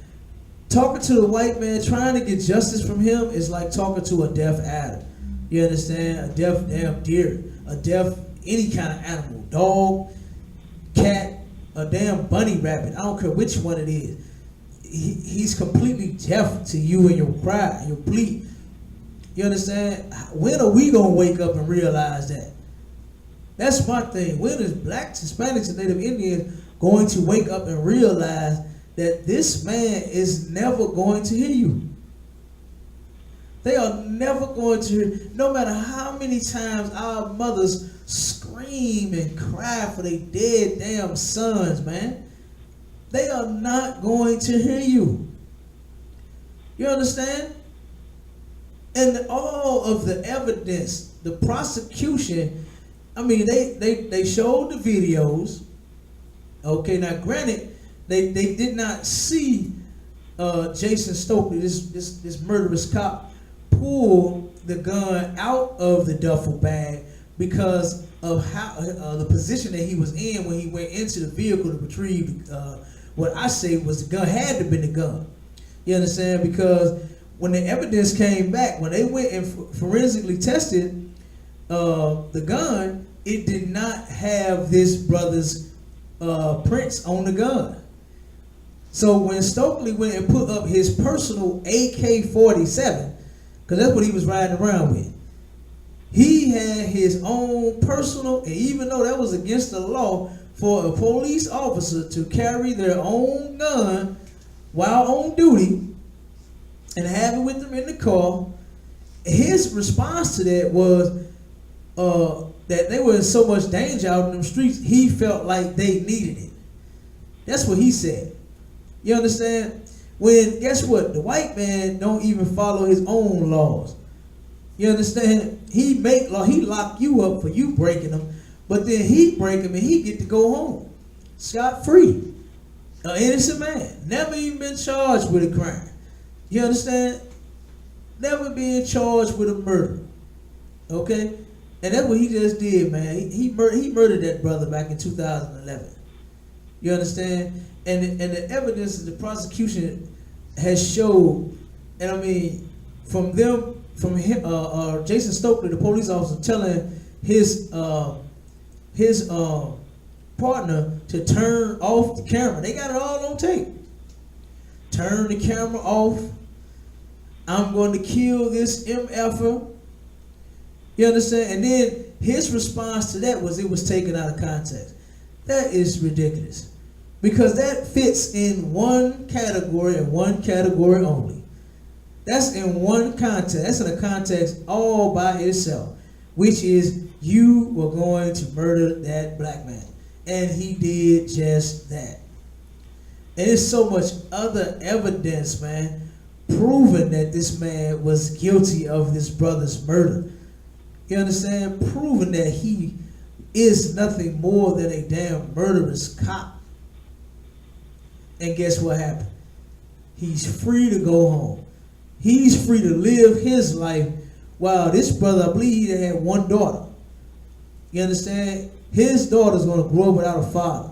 talking to the white man, trying to get justice from him is like talking to a deaf adder. You understand? A deaf damn deer, a deaf any kind of animal, dog, cat, a damn bunny rabbit. I don't care which one it is. He's completely deaf to you and your cry and your plea. You understand? When are we gonna wake up and realize that? That's my thing. When is blacks, Hispanics, and Native Indians going to wake up and realize that this man is never going to hear you? They are never going to hear, no matter how many times our mothers scream and cry for their dead damn sons, man. They are not going to hear you. You understand? And all of the evidence, the prosecution, I mean, they showed the videos. Okay, now granted, they did not see Jason Stokely, this murderous cop, pull the gun out of the duffel bag because of how the position that he was in when he went into the vehicle to retrieve what I say was the gun. Had to be the gun. You understand? Because when the evidence came back, when they went and forensically tested the gun, it did not have this brother's prints on the gun. So when Stokely went and put up his personal AK-47, because that's what he was riding around with, he had his own personal, and even though that was against the law for a police officer to carry their own gun while on duty and have it with them in the car, his response to that was that they were in so much danger out in them streets, he felt like they needed it. That's what he said. You understand? When, guess what? The white man don't even follow his own laws. You understand? He make law, he lock you up for you breaking them, but then he break them and he get to go home scot-free. An innocent man, never even been charged with a crime. You understand? Never being charged with a murder. Okay? And that's what he just did, man. He murdered that brother back in 2011. You understand? And the evidence that the prosecution has showed, and I mean, from him, Jason Stokely, the police officer, telling his partner to turn off the camera. They got it all on tape. Turn the camera off. I'm going to kill this MFer. You understand? And then his response to that was it was taken out of context. That is ridiculous. Because that fits in one category and one category only. That's in one context. That's in a context all by itself, which is you were going to murder that black man. And he did just that. And there's so much other evidence, man, proving that this man was guilty of this brother's murder. You understand? Proving that he is nothing more than a damn murderous cop. And guess what happened? He's free to go home. He's free to live his life while this brother, I believe he had one daughter. You understand? His daughter's going to grow up without a father.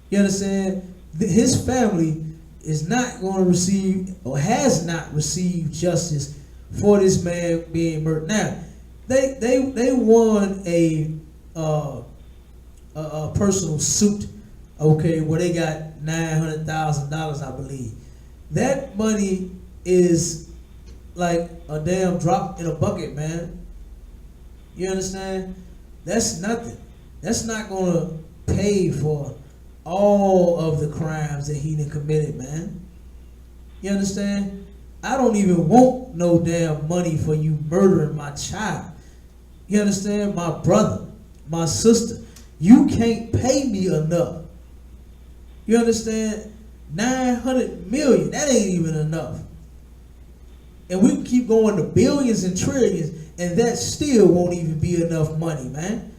You understand? His family is not going to receive or has not received justice for this man being murdered. Now, they won a personal suit, okay, where they got $900,000, I believe. That money is like a damn drop in a bucket, man. You understand? That's nothing. That's not going to pay for all of the crimes that he done committed, man. You understand? I don't even want no damn money for you murdering my child. You understand? My brother, my sister. You can't pay me enough. You understand? 900 million, that ain't even enough. And we can keep going to billions and trillions, and that still won't even be enough money, man.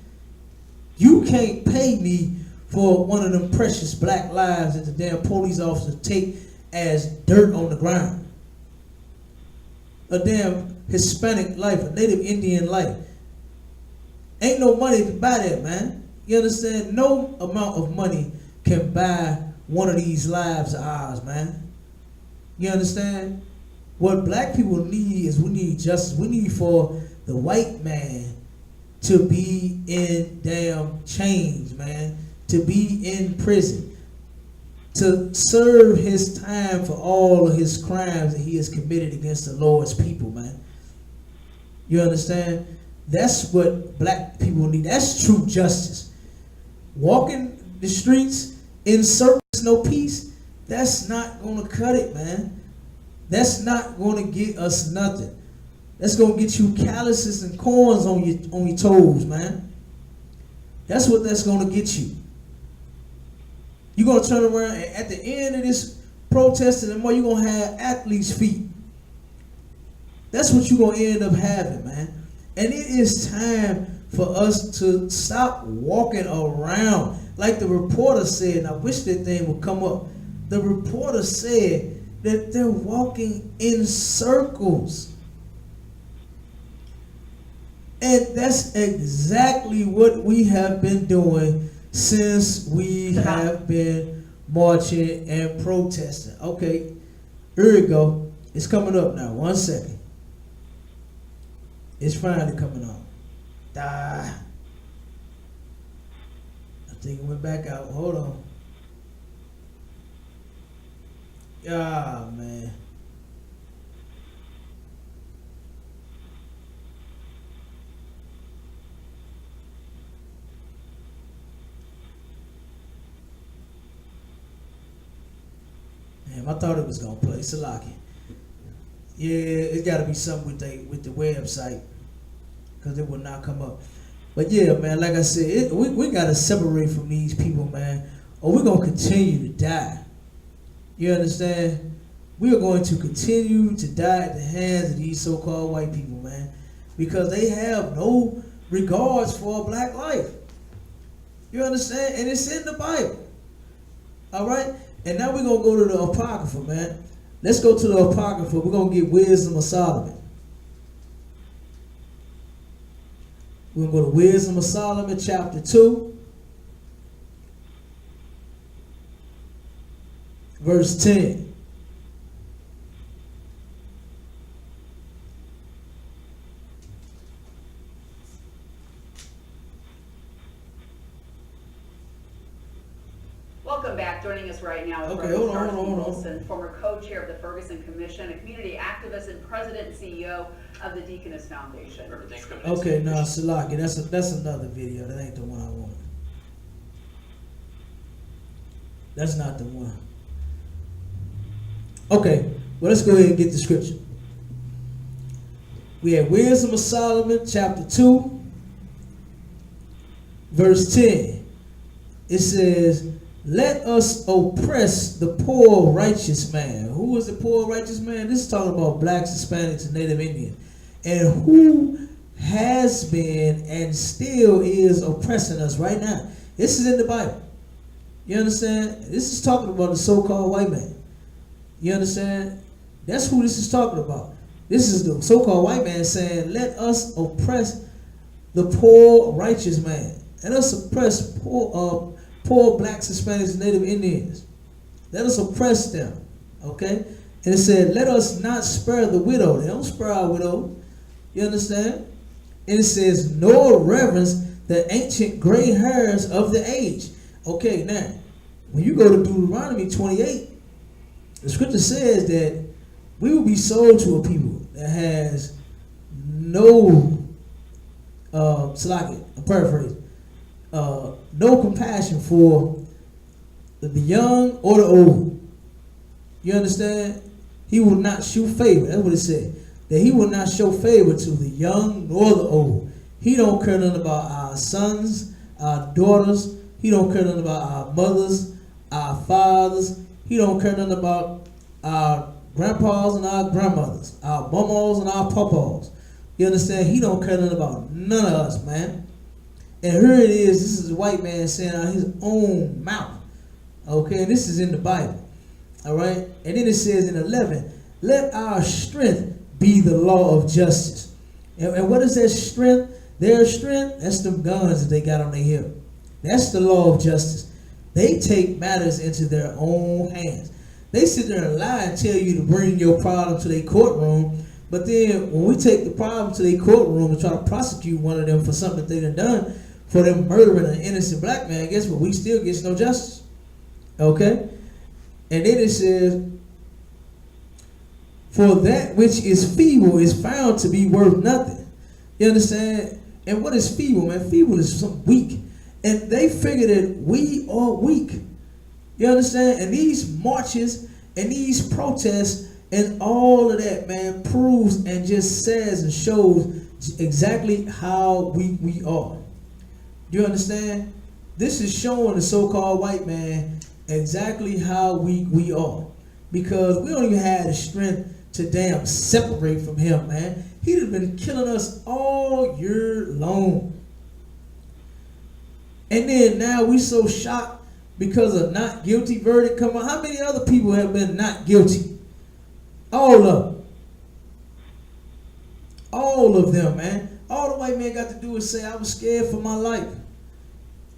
You can't pay me for one of them precious black lives that the damn police officers take as dirt on the ground. A damn Hispanic life, a Native Indian life. Ain't no money to buy that, man. You understand? No amount of money can buy one of these lives of ours, man. You understand? What black people need is we need justice. We need for the white man to be in damn chains, man. To be in prison. To serve his time for all of his crimes that he has committed against the Lord's people, man. You understand? That's what black people need. That's true justice. Walking the streets in circles, no peace, that's not going to cut it, man. That's not going to get us nothing. That's going to get you calluses and corns on your toes, man. That's what that's going to get you. You're going to turn around and at the end of this protesting and more, you're going to have athlete's feet. That's what you're going to end up having, man. And it is time for us to stop walking around. Like the reporter said, and I wish that thing would come up. The reporter said that they're walking in circles. And that's exactly what we have been doing since we have been marching and protesting. Okay, here we go. It's coming up now. 1 second. It's finally coming up. I think it went back out. Hold on. Ah, man. Damn, I thought it was gonna play. Salaki. Yeah, it's got to be something with the website, because it will not come up. But yeah, man, like I said, we got to separate from these people, man, or we're going to continue to die. You understand? We are going to continue to die at the hands of these so-called white people, man, because they have no regards for black life. You understand? And it's in the Bible. All right? And now we're going to go to the Apocrypha, man. Let's go to the Apocrypha. We're going to get Wisdom of Solomon. We're going to go to Wisdom of Solomon, chapter 2, verse 10. Welcome back. Joining us right now is Okay, Reverend hold on. Darcy Wilson, former co-chair of the Ferguson Commission, a community activist and president and CEO of the Deaconess Foundation. Okay, now Salaki, that's another video. That ain't the one I wanted. That's not the one. Okay, well, let's go ahead and get the scripture. We have Wisdom of Solomon, chapter 2, verse 10. It says, let us oppress the poor righteous man. Who is the poor righteous man? This is talking about blacks, Hispanics, and Native Indians. And who has been and still is oppressing us right now. This is in the Bible. You understand? This is talking about the so-called white man. You understand? That's who this is talking about. This is the so-called white man saying, let us oppress the poor righteous man. Let us oppress poor blacks, Hispanics, and Native Indians. Let us oppress them. Okay? And it said, let us not spare the widow. They don't spare our widow. You understand? And it says, nor reverence the ancient gray hairs of the age. Okay, now, when you go to Deuteronomy 28, the scripture says that we will be sold to a people that has no, I'm paraphrasing, no compassion for the young or the old. You understand? He will not show favor. That's what it said. That he will not show favor to the young nor the old. He don't care nothing about our sons, our daughters. He don't care nothing about our mothers, our fathers. He don't care nothing about our grandpas and our grandmothers, our mamas and our papas. You understand? He don't care nothing about none of us, man. And here it is. This is a white man saying out of his own mouth. Okay, this is in the Bible. All right? And then it says in 11, let our strength be the law of justice. And what is that strength? Their strength, that's them guns that they got on their hip. That's the law of justice. They take matters into their own hands. They sit there and lie and tell you to bring your problem to their courtroom. But then when we take the problem to their courtroom and try to prosecute one of them for something that they done for them murdering an innocent black man, guess what? We still get no justice. Okay? And then it says, for that which is feeble is found to be worth nothing. You understand? And what is feeble, man? Feeble is something weak. And they figure that we are weak. You understand? And these marches and these protests and all of that, man, proves and just says and shows exactly how weak we are. Do you understand? This is showing the so-called white man exactly how weak we are. Because we don't even have the strength to damn separate from him, man. He'd have been killing us all year long. And then now we so shocked because of not guilty verdict come on. How many other people have been not guilty? All of them. All of them, man. All the white man got to do is say, I was scared for my life.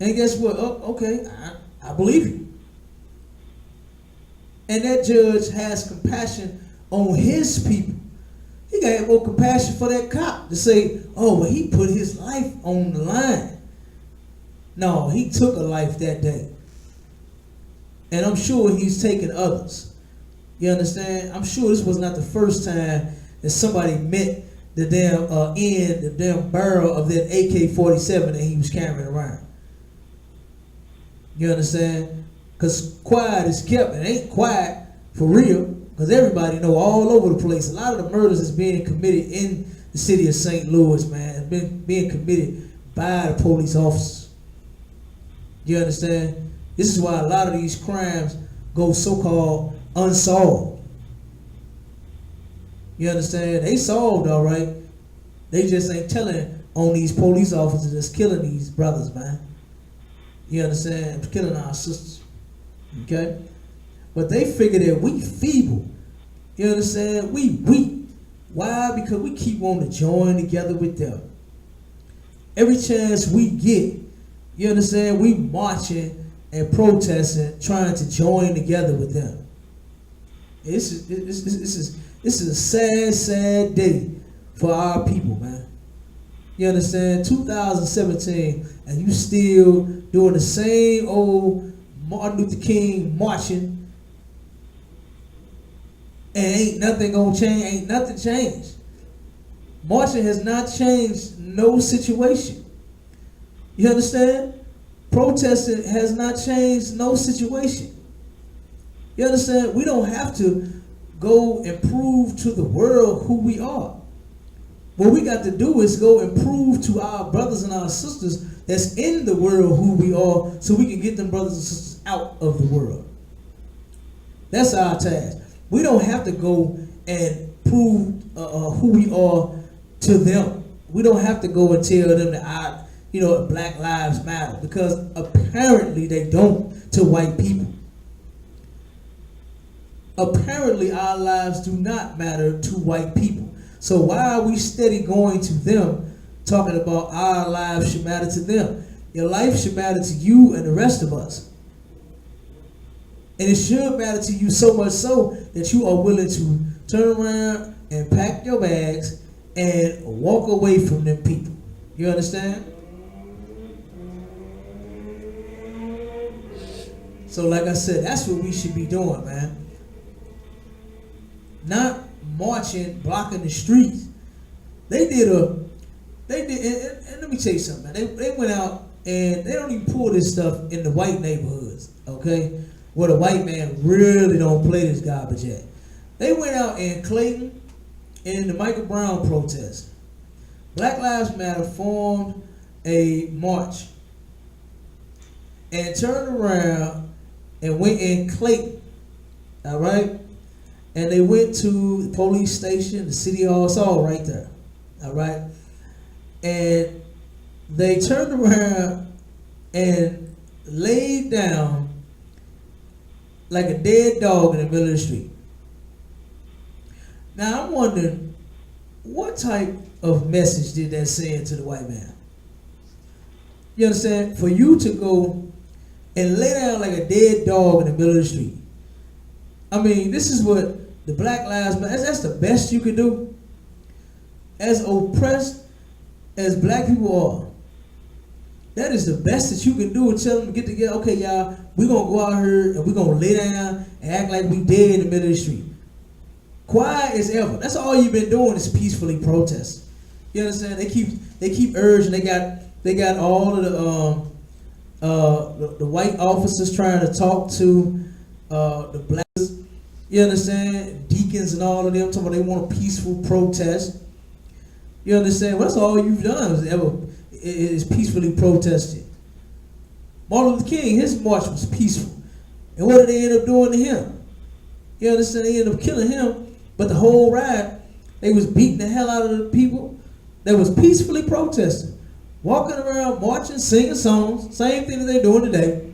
And guess what? Oh, okay, I believe you. And that judge has compassion on his people. He got more compassion for that cop to say, oh, well, he put his life on the line. No, he took a life that day. And I'm sure he's taken others. You understand? I'm sure this was not the first time that somebody met the damn end, the damn barrel of that AK-47 that he was carrying around. You understand? Because quiet is kept. It ain't quiet for real. Because everybody know all over the place. A lot of the murders is being committed in the city of St. Louis, man. It's being committed by the police officers. You understand? This is why a lot of these crimes go so-called unsolved. You understand? They solved, all right. They just ain't telling on these police officers that's killing these brothers, man. You understand? Killing our sisters. Okay? But they figure that we feeble. You understand? We weak. Why? Because we keep wanting to join together with them. Every chance we get, you understand, we marching and protesting, trying to join together with them. This is a sad, sad day for our people, man. You understand? 2017, and you still doing the same old Martin Luther King marching, and ain't nothing gonna change. Ain't nothing changed. Marching has not changed no situation. You understand? Protesting has not changed no situation. You understand? We don't have to go and prove to the world who we are. What we got to do is go and prove to our brothers and our sisters that's in the world who we are, so we can get them brothers and sisters out of the world. That's our task. We don't have to go and prove who we are to them. We don't have to go and tell them that Black Lives Matter, because apparently they don't to white people. Apparently our lives do not matter to white people. So why are we steady going to them, talking about our lives should matter to them? Your life should matter to you and the rest of us. And it should matter to you so much so that you are willing to turn around and pack your bags and walk away from them people. You understand? So like I said, that's what we should be doing, man. Not marching, blocking the streets. They did, and let me tell you something, man. They went out and they don't even pull this stuff in the white neighborhoods, okay? Where the white man really don't play this garbage at. They went out in Clayton in the Michael Brown protest. Black Lives Matter formed a march and turned around and went in Clayton, all right? And they went to the police station, the city hall, it's all right there, all right? And they turned around and laid down like a dead dog in the middle of the street. Now I'm wondering, what type of message did that send to the white man? You understand? For you to go and lay down like a dead dog in the middle of the street, I mean, this is what the Black Lives Matter, that's the best you can do. As oppressed as black people are, that is the best that you can do, and tell them to get together. Okay, y'all, we're going to go out here and we're going to lay down and act like we dead in the middle of the street. Quiet as ever. That's all you've been doing is peacefully protesting. You understand? They keep urging. They got all of the white officers trying to talk to the blacks. You understand? Deacons and all of them talking about they want a peaceful protest. You understand? Well, that's all you've done is peacefully protested. Martin Luther King, his march was peaceful. And what did they end up doing to him? You understand? They ended up killing him. But the whole ride, they was beating the hell out of the people that was peacefully protesting. Walking around, marching, singing songs. Same thing that they're doing today.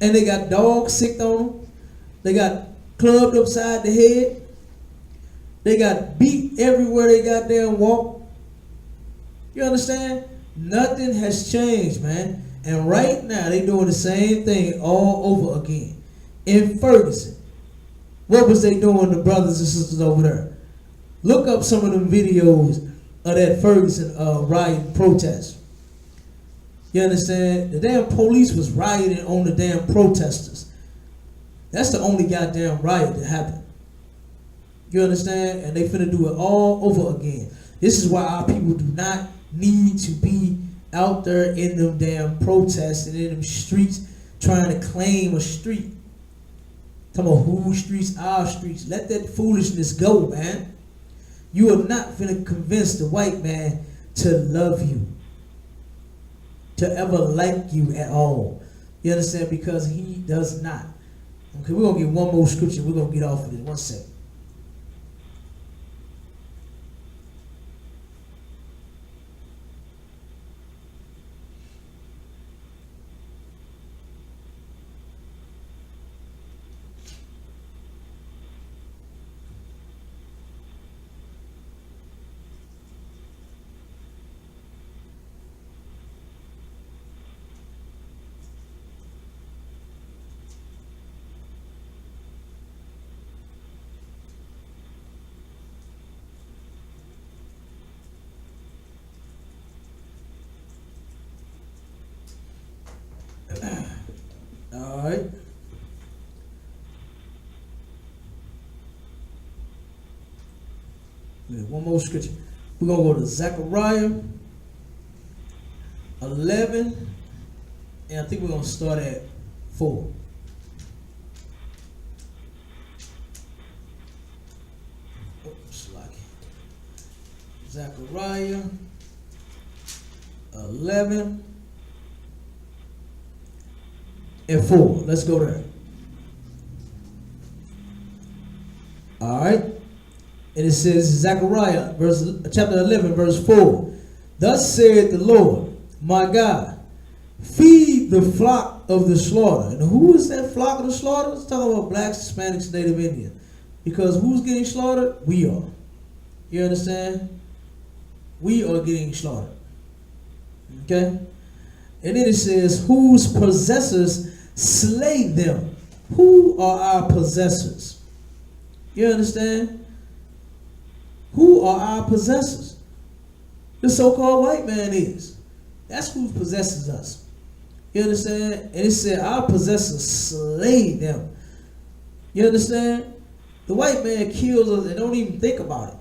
And they got dogs sicked on them. They got clubbed upside the head. They got beat everywhere they got there and walked. You understand? Nothing has changed, man. And right now, they doing the same thing all over again. In Ferguson, what was they doing, the brothers and sisters over there? Look up some of them videos of that Ferguson riot and protest. You understand? The damn police was rioting on the damn protesters. That's the only goddamn riot that happened. You understand? And they finna do it all over again. This is why our people do not need to be out there in them damn protests and in them streets trying to claim a street. Talking about whose streets, our streets. Let that foolishness go, man. You are not finna convince the white man to love you, to ever like you at all. You understand? Because he does not. Okay, we're gonna get one more scripture. We're gonna get off of this. One second. All right. One more scripture. We're going to go to Zechariah 11. And I think we're going to start at 4. Oops, like Zechariah 11. And 4. Let's go there. All right. And it says, Zechariah, chapter 11, verse 4. Thus saith the Lord, my God, feed the flock of the slaughter. And who is that flock of the slaughter? It's talking about blacks, Hispanics, Native Indian. Because who's getting slaughtered? We are. You understand? We are getting slaughtered. Okay? And then it says, whose possessors slay them. Who are our possessors? You understand? Who are our possessors? The so-called white man is. That's who possesses us. You understand? And it said our possessors slay them. You understand? The white man kills us and don't even think about it.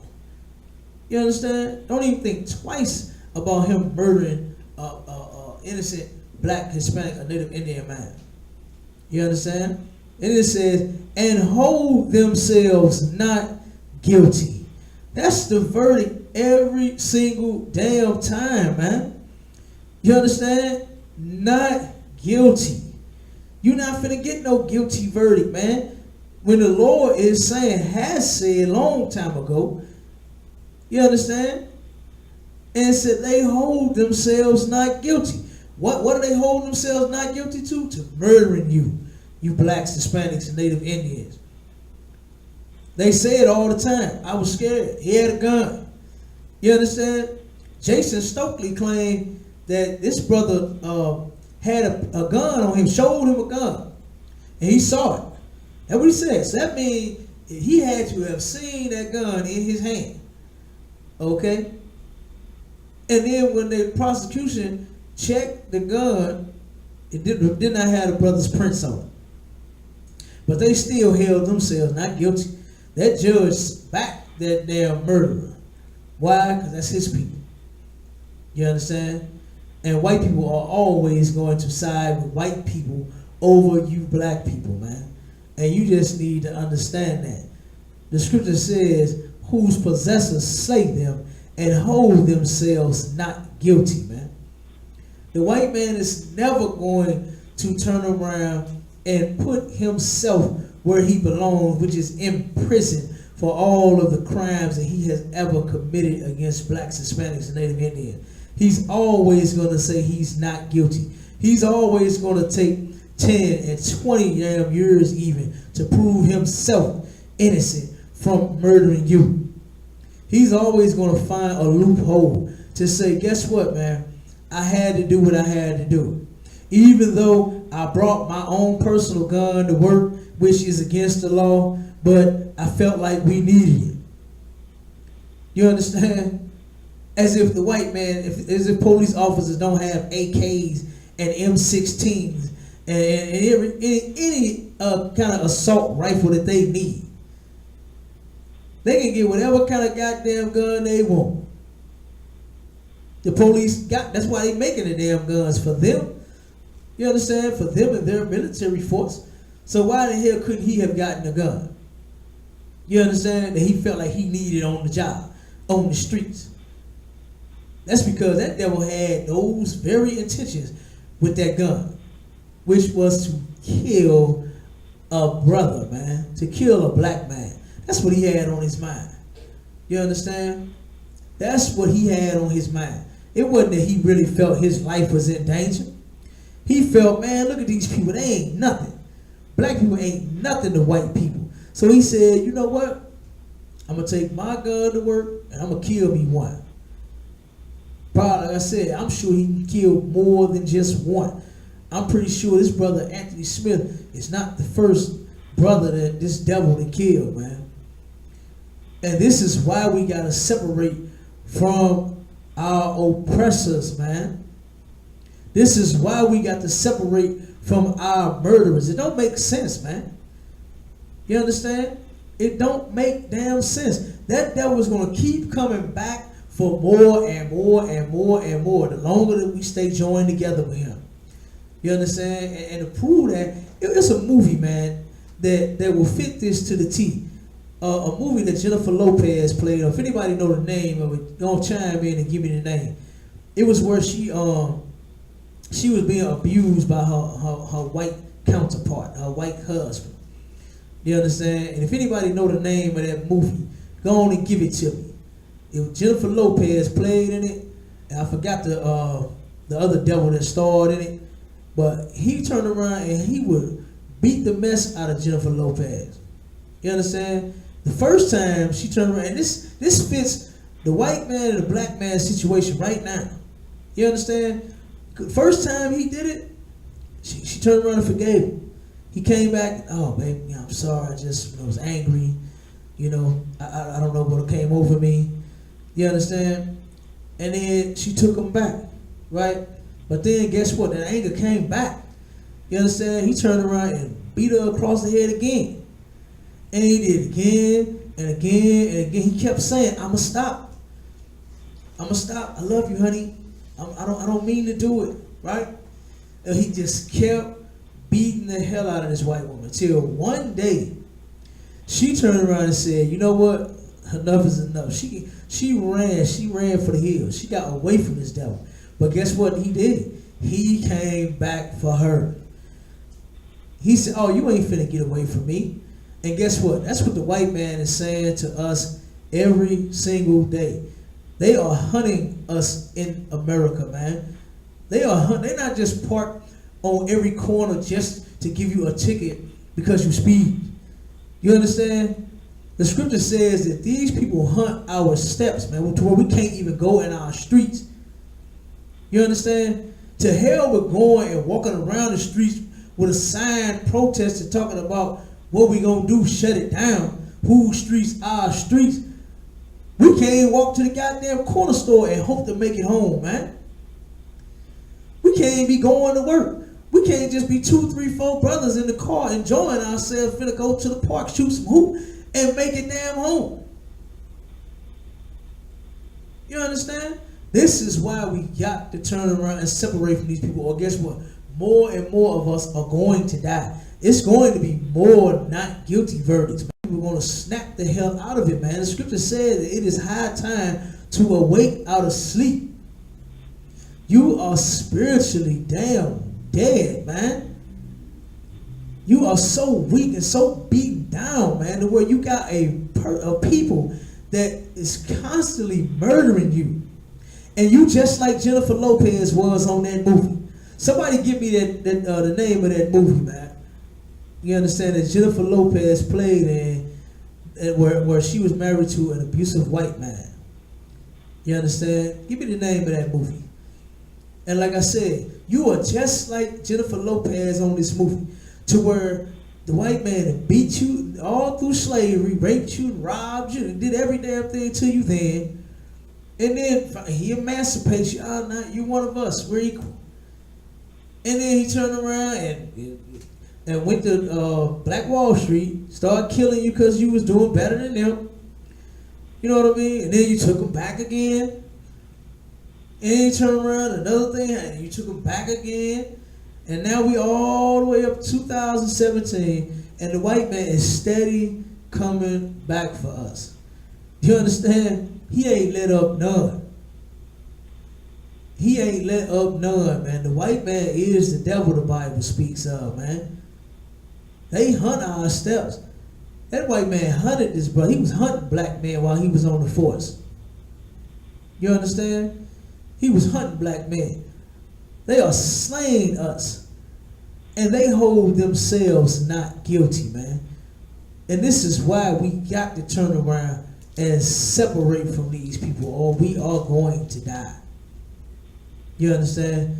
You understand? Don't even think twice about him murdering innocent black, Hispanic, or Native Indian man. You understand? And it says, and hold themselves not guilty. That's the verdict every single damn time, man. You understand? Not guilty. You're not finna get no guilty verdict, man. When the Lord is saying, has said a long time ago, you understand? And said they hold themselves not guilty. What do they hold themselves not guilty to? To murdering you blacks, Hispanics, and Native Indians. They say it all the time. I was scared. He had a gun. You understand? Jason Stokely claimed that this brother had a gun on him, showed him a gun. And he saw it. That's what he said. So that means he had to have seen that gun in his hand. Okay? And then when the prosecution checked the gun, it did not have the brother's prints on it. But they still held themselves not guilty. That judge backed that damn murderer. Why? Because that's his people. You understand? And white people are always going to side with white people over you black people, man. And you just need to understand that. The scripture says, whose possessors slay them and hold themselves not guilty, man. The white man is never going to turn around and put himself where he belongs, which is in prison for all of the crimes that he has ever committed against blacks, Hispanics, and Native Indians. He's always going to say he's not guilty. He's always going to take 10 and 20 damn years even to prove himself innocent from murdering you. He's always going to find a loophole to say, guess what, man? I had to do what I had to do. Even though I brought my own personal gun to work, which is against the law, but I felt like we needed it. You understand? As if the white man, as if police officers don't have AKs and M16s and any kind of assault rifle that they need. They can get whatever kind of goddamn gun they want. The police that's why they making the damn guns for them. You understand? For them and their military force. So why the hell couldn't he have gotten a gun? You understand? That he felt like he needed on the job, on the streets. That's because that devil had those very intentions with that gun, which was to kill a brother, man, to kill a black man. That's what he had on his mind. You understand? That's what he had on his mind. It wasn't that he really felt his life was in danger. He felt, man, look at these people. They ain't nothing. Black people ain't nothing to white people. So he said, you know what? I'm going to take my gun to work and I'm going to kill me one. Probably, like I said, I'm sure he killed more than just one. I'm pretty sure this brother, Anthony Smith, is not the first brother that this devil that killed, man. And this is why we got to separate from our oppressors, man. This is why we got to separate from our murderers. It don't make sense, man. You understand? It don't make damn sense. That devil is going to keep coming back for more and more and more and more the longer that we stay joined together with him. You understand? And to prove that, it's a movie, man, that will fit this to the T. A movie that Jennifer Lopez played. If anybody know the name of it, don't chime in and give me the name. It was where she was being abused by her white counterpart, her white husband. You understand? And if anybody know the name of that movie, go on and give it to me. It was Jennifer Lopez played in it, and I forgot the other devil that starred in it. But he turned around and he would beat the mess out of Jennifer Lopez. You understand? The first time she turned around, and this fits the white man and the black man situation right now. You understand? First time he did it, she turned around and forgave him. He came back, oh baby, I'm sorry, I just was angry. You know, I don't know what came over me. You understand? And then she took him back, right? But then guess what? That anger came back. You understand? He turned around and beat her across the head again. And he did it again and again and again. He kept saying, I'ma stop. I'ma stop. I love you, honey. I don't mean to do it, right? And he just kept beating the hell out of this white woman till one day she turned around and said, you know what? Enough is enough. She ran for the hills. She got away from this devil. But guess what he did? He came back for her. He said, oh, you ain't finna get away from me. And guess what? That's what the white man is saying to us every single day. They are hunting us in America, man. They're not just parked on every corner just to give you a ticket because you speed. You understand? The scripture says that these people hunt our steps, man, to where we can't even go in our streets. You understand? To hell with going and walking around the streets with a sign protesting, talking about What we gonna do? Shut it down? Whose streets? Our streets. We can't even walk to the goddamn corner store and hope to make it home, man. We can't even be going to work. We can't just be 2, 3, 4 brothers in the car enjoying ourselves, finna go to the park, shoot some hoop, and make it damn home. You understand? This is why we got to turn around and separate from these people. Or guess what? More and more of us are going to die. It's going to be more not guilty verdicts. We're going to snap the hell out of it, man. The scripture says that it is high time to awake out of sleep. You are spiritually damn dead, man. You are so weak and so beaten down, man, to where you got a people that is constantly murdering you. And you just like Jennifer Lopez was on that movie. Somebody give me the name of that movie, man. You understand that Jennifer Lopez played in where she was married to an abusive white man. You understand? Give me the name of that movie. And like I said, you are just like Jennifer Lopez on this movie, to where the white man beat you all through slavery, raped you, robbed you, and did every damn thing to you then. And then he emancipates you. Oh, now you're one of us. We're equal. And then he turned around and went to Black Wall Street, started killing you because you was doing better than them. You know what I mean? And then you took him back again. And he turned around, another thing, and you took him back again. And now we all the way up to 2017, and the white man is steady coming back for us. You understand? He ain't let up none. He ain't let up none, man. The white man is the devil the Bible speaks of, man. They hunt our steps. That white man hunted this brother. He was hunting black men while he was on the force. You understand? He was hunting black men. They are slaying us. And they hold themselves not guilty, man. And this is why we got to turn around and separate from these people, or we are going to die. You understand?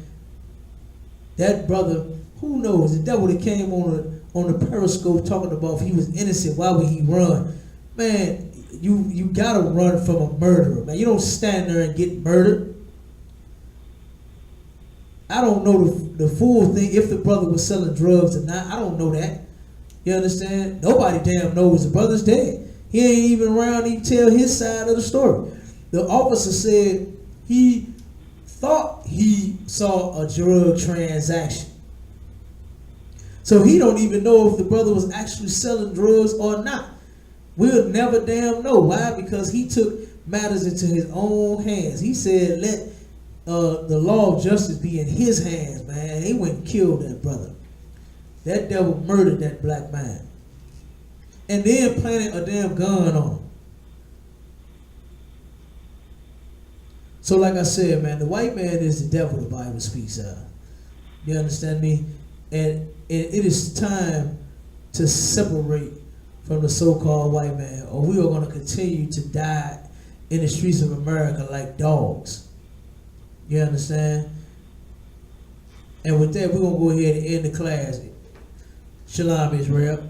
That brother, who knows, the devil that came on the periscope talking about if he was innocent, why would he run? Man, you gotta run from a murderer, man. You don't stand there and get murdered. I don't know the full thing, if the brother was selling drugs or not. I don't know that. You understand? Nobody damn knows the brother's dead. He ain't even around to even tell his side of the story. The officer said he thought he saw a drug transaction. So he don't even know if the brother was actually selling drugs or not. We'll never damn know. Why? Because he took matters into his own hands. He said, let the law of justice be in his hands, man. He went and killed that brother. That devil murdered that black man. And then planted a damn gun on him. So like I said, man, the white man is the devil the Bible speaks of. You understand me? And it is time to separate from the so-called white man, or we are going to continue to die in the streets of America like dogs. You understand? And with that, we're going to go ahead and end the class. Shalom, Israel.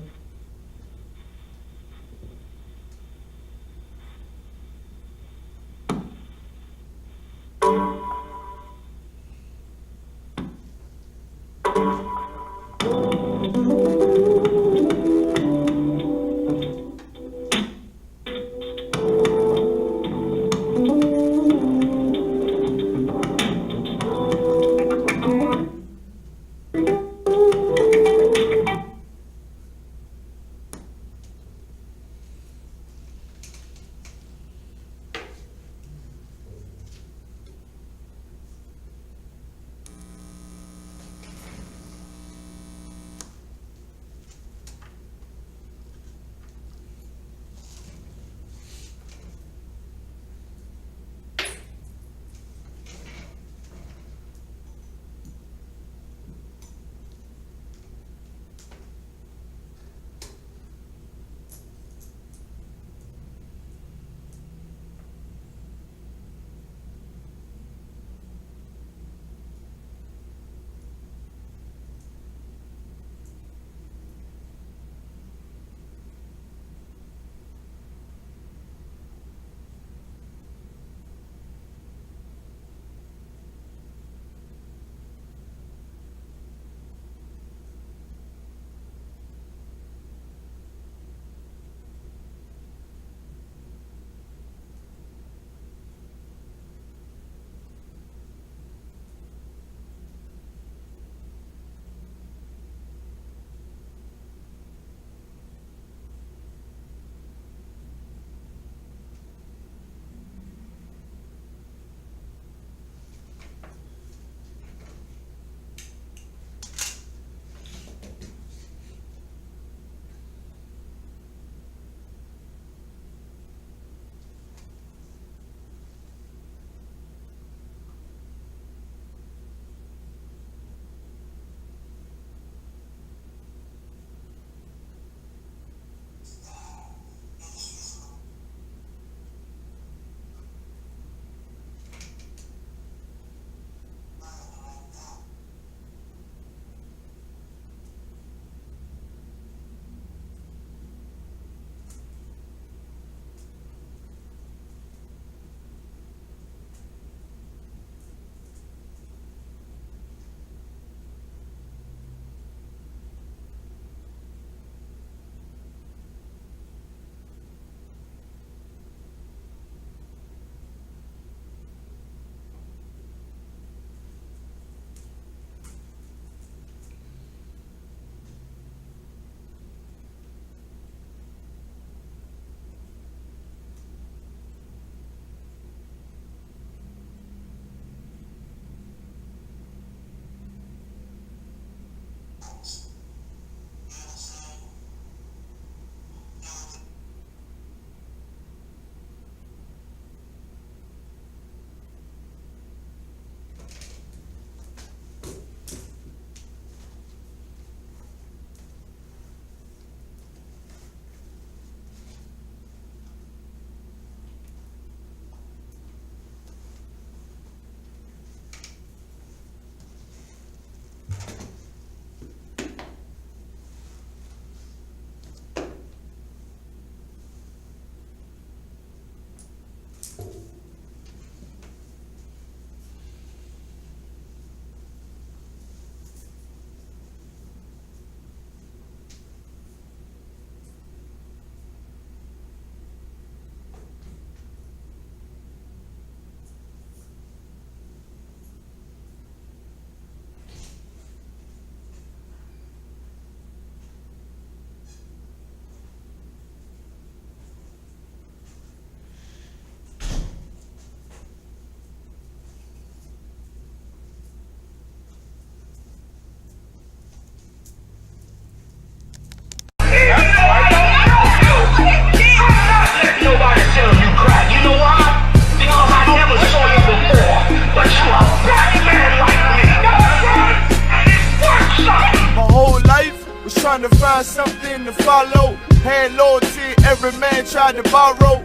find something to follow. Had loyalty, every man tried to borrow.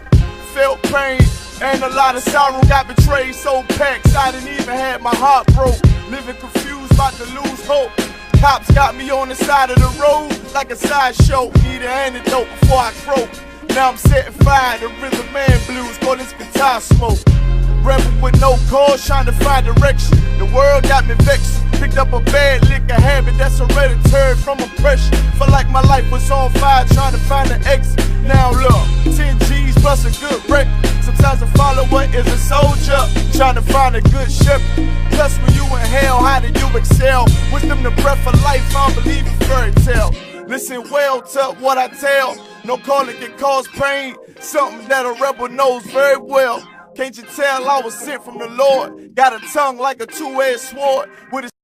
Felt pain and a lot of sorrow. Got betrayed, sold packs, I didn't even have my heart broke. Living confused, about to lose hope. Cops got me on the side of the road like a sideshow. Need an antidote before I croak. Now I'm setting fire to rhythm man blues, call this guitar smoke. Rebel with no cause, trying to find direction. The world got me vexed. Picked up a bad liquor habit that's hereditary from oppression. Felt like my life was on fire, trying to find an exit. Now look, 10 G's plus a good wreck. Sometimes a follower is a soldier, trying to find a good shepherd. Plus when you in hell, how do you excel? Wisdom the breath of life, I don't believe in fairy tale. Listen well to what I tell. No calling can cause pain, something that a rebel knows very well. Can't you tell I was sent from the Lord? Got a tongue like a two-edged sword with a